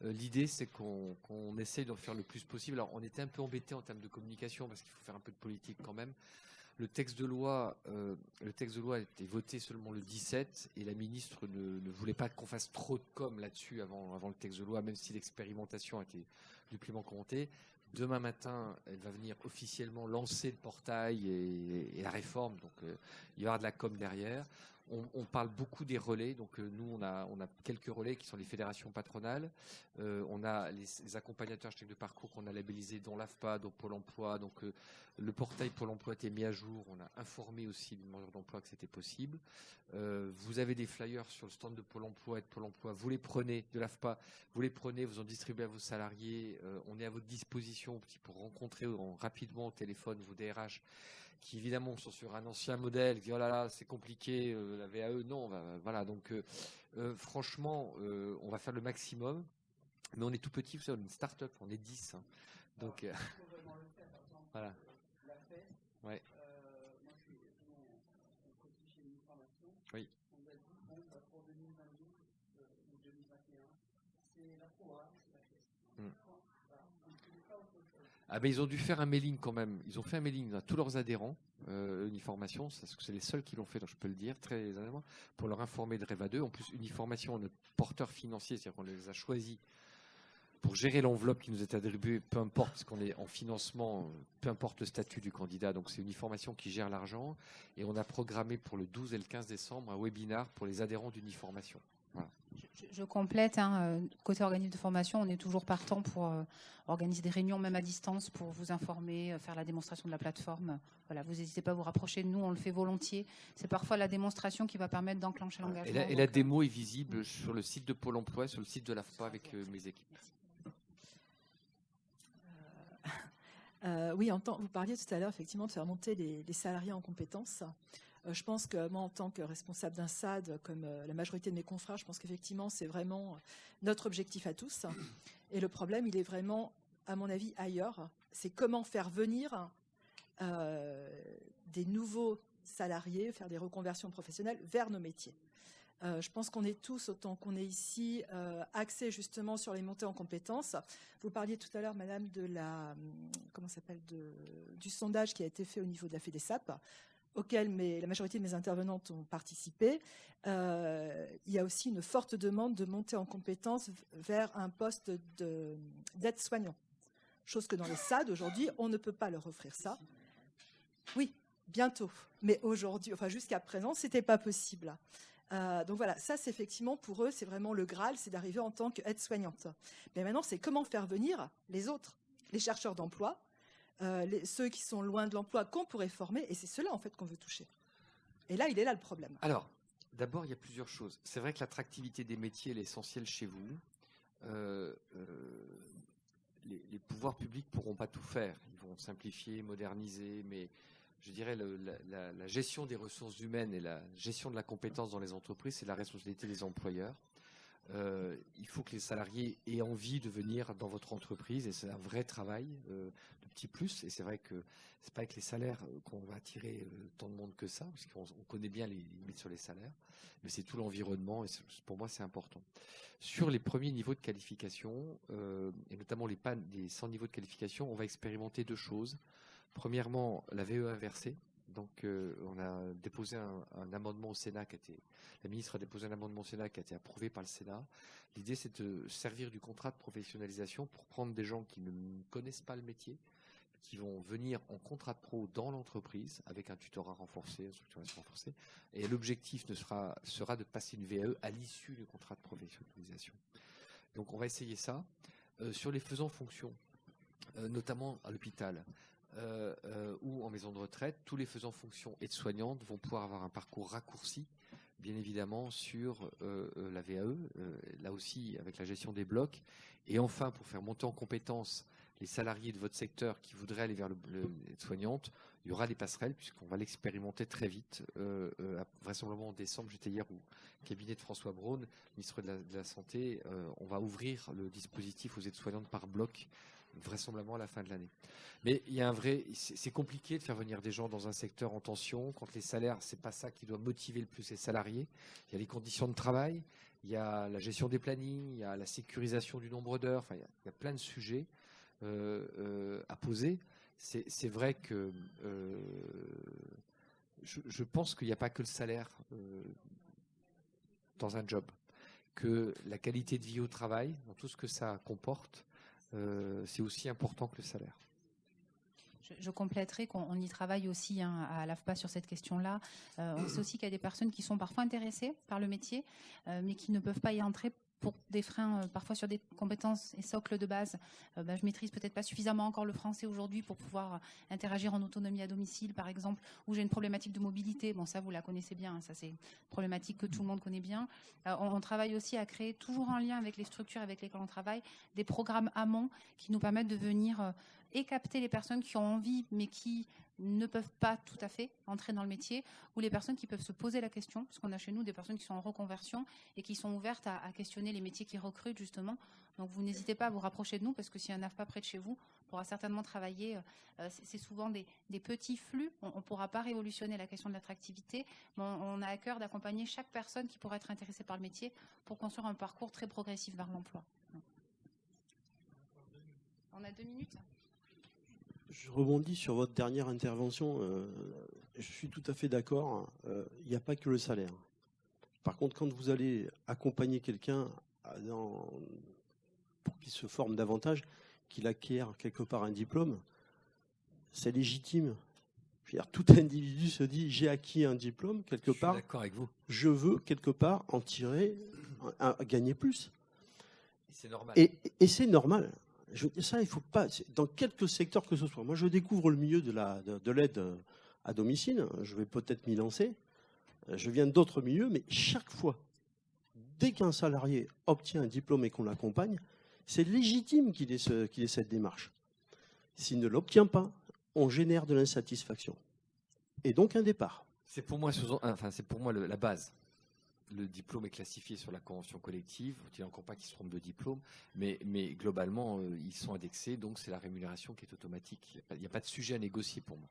L'idée, c'est qu'on essaye d'en faire le plus possible. Alors, on était un peu embêtés en termes de communication, parce qu'il faut faire un peu de politique quand même. Le texte de loi a été voté seulement le 17, et la ministre ne voulait pas qu'on fasse trop de com là-dessus avant le texte de loi, même si l'expérimentation a été duplement commentée. Demain matin, elle va venir officiellement lancer le portail et la réforme. Donc, il y aura de la com derrière. On parle beaucoup des relais. Donc, nous, on a quelques relais qui sont les fédérations patronales. On a les accompagnateurs chèques de parcours qu'on a labellisés, dont l'AFPA, dont Pôle emploi. Donc, le portail Pôle emploi a été mis à jour. On a informé aussi les demandeurs d'emploi que c'était possible. Vous avez des flyers sur le stand de Pôle emploi et de Pôle emploi. Vous les prenez, de l'AFPA, vous les prenez, vous en distribuez à vos salariés. On est à votre disposition pour rencontrer rapidement au téléphone vos DRH qui évidemment sont sur un ancien modèle, qui disent oh là là c'est compliqué, la VAE, non, voilà, donc franchement, on va faire le maximum, mais on est tout petit, vous savez, on est une start-up, on est 10, hein. Donc voilà. Ouais. Oui. Ah ben ils ont dû faire un mailing quand même. Ils ont fait un mailing à tous leurs adhérents, Uniformation, parce que c'est les seuls qui l'ont fait, donc je peux le dire très honnêtement, pour leur informer de REVA 2. En plus, Uniformation, notre porteur financier, c'est-à-dire qu'on les a choisis pour gérer l'enveloppe qui nous est attribuée, peu importe, parce qu'on est en financement, peu importe le statut du candidat. Donc c'est Uniformation qui gère l'argent. Et on a programmé pour le 12 et le 15 décembre un webinar pour les adhérents d'Uniformation. Voilà. Je complète, côté organisme de formation, on est toujours partant pour organiser des réunions, même à distance, pour vous informer, faire la démonstration de la plateforme. Voilà, vous n'hésitez pas à vous rapprocher de nous, on le fait volontiers. C'est parfois la démonstration qui va permettre d'enclencher l'engagement. Et la démo est visible sur le site de Pôle emploi, sur le site de l'AFPA avec mes équipes. Oui, vous parliez tout à l'heure effectivement de faire monter les salariés en compétences. Je pense que moi, en tant que responsable d'un SAD, comme la majorité de mes confrères, je pense qu'effectivement, c'est vraiment notre objectif à tous. Et le problème, il est vraiment, à mon avis, ailleurs. C'est comment faire venir des nouveaux salariés, faire des reconversions professionnelles vers nos métiers. Je pense qu'on est tous, autant qu'on est ici, axés justement sur les montées en compétences. Vous parliez tout à l'heure, madame, de du sondage qui a été fait au niveau de la FEDESAP, auquel la majorité de mes intervenantes ont participé. Il y a aussi une forte demande de montée en compétences vers un poste d'aide-soignant. Chose que dans les SAD, aujourd'hui, on ne peut pas leur offrir ça. Oui, bientôt. Mais aujourd'hui, enfin jusqu'à présent, ce n'était pas possible. Donc voilà, ça c'est effectivement pour eux, c'est vraiment le Graal, c'est d'arriver en tant qu'aide-soignante. Mais maintenant, c'est comment faire venir les autres, les chercheurs d'emploi, ceux qui sont loin de l'emploi qu'on pourrait former, et c'est ceux-là en fait qu'on veut toucher. Et là, il est là le problème. Alors, d'abord, il y a plusieurs choses. C'est vrai que l'attractivité des métiers est essentielle chez vous. Les pouvoirs publics ne pourront pas tout faire. Ils vont simplifier, moderniser, mais je dirais la gestion des ressources humaines et la gestion de la compétence dans les entreprises, c'est la responsabilité des employeurs. Il faut que les salariés aient envie de venir dans votre entreprise et c'est un vrai travail de petit plus. Et c'est vrai que c'est pas avec les salaires qu'on va attirer tant de monde que ça, parce qu'on connaît bien les limites sur les salaires, mais c'est tout l'environnement et pour moi c'est important. Sur les premiers niveaux de qualification et notamment les 100 niveaux de qualification, on va expérimenter deux choses. Premièrement, la VE inversée. Donc, on a déposé un amendement au Sénat la ministre a déposé un amendement au Sénat qui a été approuvé par le Sénat. L'idée, c'est de servir du contrat de professionnalisation pour prendre des gens qui ne connaissent pas le métier, qui vont venir en contrat de pro dans l'entreprise avec un tutorat renforcé, une structuration renforcée. Et l'objectif sera de passer une VAE à l'issue du contrat de professionnalisation. Donc, on va essayer ça. Sur les faisans fonction, notamment à l'hôpital, ou en maison de retraite, tous les faisans fonction aides-soignantes vont pouvoir avoir un parcours raccourci, bien évidemment, sur la VAE, là aussi avec la gestion des blocs. Et enfin, pour faire monter en compétences les salariés de votre secteur qui voudraient aller vers l'aide-soignante, il y aura des passerelles puisqu'on va l'expérimenter très vite. Vraisemblablement en décembre, j'étais hier au cabinet de François Braun, ministre de la Santé. On va ouvrir le dispositif aux aides-soignantes par bloc, vraisemblablement à la fin de l'année. Mais il y a c'est compliqué de faire venir des gens dans un secteur en tension quand les salaires, c'est pas ça qui doit motiver le plus les salariés. Il y a les conditions de travail, il y a la gestion des plannings, il y a la sécurisation du nombre d'heures. Enfin, il y a plein de sujets à poser. C'est vrai que je pense qu'il n'y a pas que le salaire dans un job, que la qualité de vie au travail, dans tout ce que ça comporte, c'est aussi important que le salaire. Je compléterai qu'on y travaille aussi à l'AFPA sur cette question-là. On sait aussi qu'il y a des personnes qui sont parfois intéressées par le métier, mais qui ne peuvent pas y entrer pour des freins, parfois sur des compétences et socles de base. Je maîtrise peut-être pas suffisamment encore le français aujourd'hui pour pouvoir interagir en autonomie à domicile, par exemple, ou j'ai une problématique de mobilité. Bon, ça, vous la connaissez bien. Ça, c'est une problématique que tout le monde connaît bien. On travaille aussi à créer, toujours en lien avec les structures avec lesquelles on travaille, des programmes amont qui nous permettent de venir et capter les personnes qui ont envie, mais qui ne peuvent pas tout à fait entrer dans le métier, ou les personnes qui peuvent se poser la question, parce qu'on a chez nous des personnes qui sont en reconversion et qui sont ouvertes à questionner les métiers qui recrutent justement. Donc vous n'hésitez pas à vous rapprocher de nous, parce que s'il y a un AFPA près de chez vous, on pourra certainement travailler. C'est souvent des petits flux, on ne pourra pas révolutionner la question de l'attractivité, mais on a à cœur d'accompagner chaque personne qui pourrait être intéressée par le métier pour construire un parcours très progressif vers l'emploi. On a 2 minutes ? Je rebondis sur votre dernière intervention. Je suis tout à fait d'accord. Il n'y a pas que le salaire. Par contre, quand vous allez accompagner quelqu'un pour qu'il se forme davantage, qu'il acquiert quelque part un diplôme, c'est légitime. Je veux dire, tout individu se dit, j'ai acquis un diplôme quelque part. Je suis d'accord avec vous. Je veux quelque part en tirer, gagner plus. C'est normal. Et c'est normal. Ça, il faut pas. Dans quelques secteurs que ce soit. Moi, je découvre le milieu de l'aide à domicile. Je vais peut-être m'y lancer. Je viens d'autres milieux, mais chaque fois, dès qu'un salarié obtient un diplôme et qu'on l'accompagne, c'est légitime qu'il ait cette démarche. S'il ne l'obtient pas, on génère de l'insatisfaction. Et donc un départ. C'est pour moi, la base. Le diplôme est classifié sur la convention collective. Il n'y a encore pas qui se trompe de diplôme, mais globalement, ils sont indexés, donc c'est la rémunération qui est automatique. Il n'y a pas de sujet à négocier pour moi.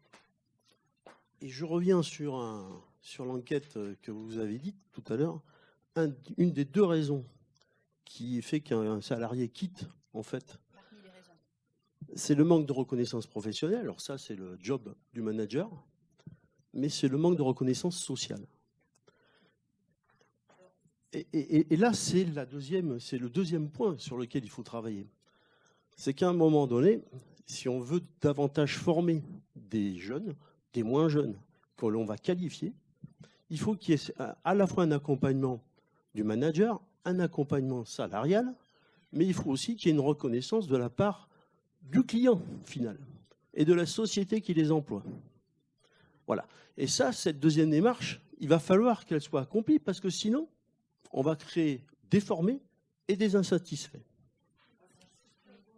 Et je reviens sur l'enquête que vous avez dite tout à l'heure. Une des deux raisons qui fait qu'un salarié quitte, en fait, c'est le manque de reconnaissance professionnelle. Alors ça, c'est le job du manager, mais c'est le manque de reconnaissance sociale. Et là, c'est le deuxième point sur lequel il faut travailler. C'est qu'à un moment donné, si on veut davantage former des jeunes, des moins jeunes, que l'on va qualifier, il faut qu'il y ait à la fois un accompagnement du manager, un accompagnement salarial, mais il faut aussi qu'il y ait une reconnaissance de la part du client final et de la société qui les emploie. Voilà. Et ça, cette deuxième démarche, il va falloir qu'elle soit accomplie parce que sinon, on va créer des formés et des insatisfaits.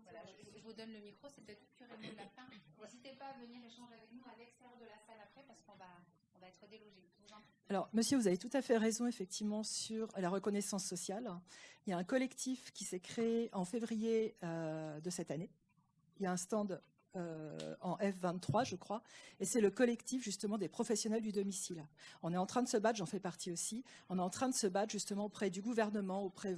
Voilà, je vous donne le micro, c'est peut-être plus Raymond Lapin. N'hésitez pas à venir échanger avec nous à l'extérieur de la salle après parce qu'on va être délogés. Alors, monsieur, vous avez tout à fait raison, effectivement, sur la reconnaissance sociale. Il y a un collectif qui s'est créé en février de cette année. Il y a un stand en F23, je crois, et c'est le collectif, justement, des professionnels du domicile. On est en train de se battre, j'en fais partie aussi, on est en train de se battre, justement, auprès du gouvernement, auprès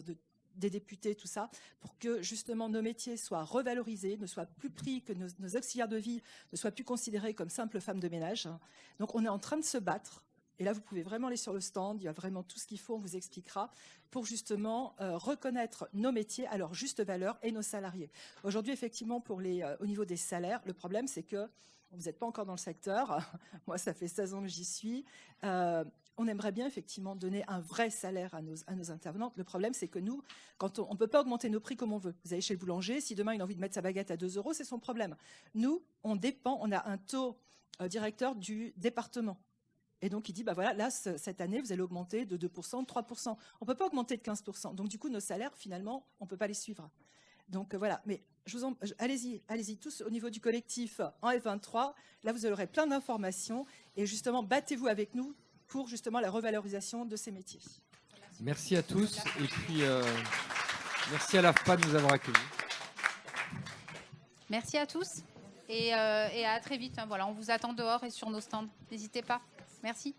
des députés, tout ça, pour que, justement, nos métiers soient revalorisés, ne soient plus pris, que nos auxiliaires de vie ne soient plus considérés comme simples femmes de ménage. Donc, on est en train de se battre. Et là, vous pouvez vraiment aller sur le stand, il y a vraiment tout ce qu'il faut, on vous expliquera, pour justement reconnaître nos métiers à leur juste valeur et nos salariés. Aujourd'hui, effectivement, au niveau des salaires, le problème, c'est que vous n'êtes pas encore dans le secteur. Moi, ça fait 16 ans que j'y suis. On aimerait bien, effectivement, donner un vrai salaire à nos intervenantes. Le problème, c'est que nous, quand on ne peut pas augmenter nos prix comme on veut. Vous allez chez le boulanger, si demain il a envie de mettre sa baguette à 2 €, c'est son problème. Nous, on a un taux directeur du département. Et donc, il dit, bah voilà, là, cette année, vous allez augmenter de 2%, de 3%. On ne peut pas augmenter de 15%. Donc, du coup, nos salaires, finalement, on ne peut pas les suivre. Donc, voilà. Mais allez-y, tous au niveau du collectif en F23. Là, vous aurez plein d'informations. Et justement, battez-vous avec nous pour, justement, la revalorisation de ces métiers. Merci à tous. Et puis, merci à l'AFPA de nous avoir accueillis. Merci à tous. Et à très vite. Voilà, on vous attend dehors et sur nos stands. N'hésitez pas. Merci.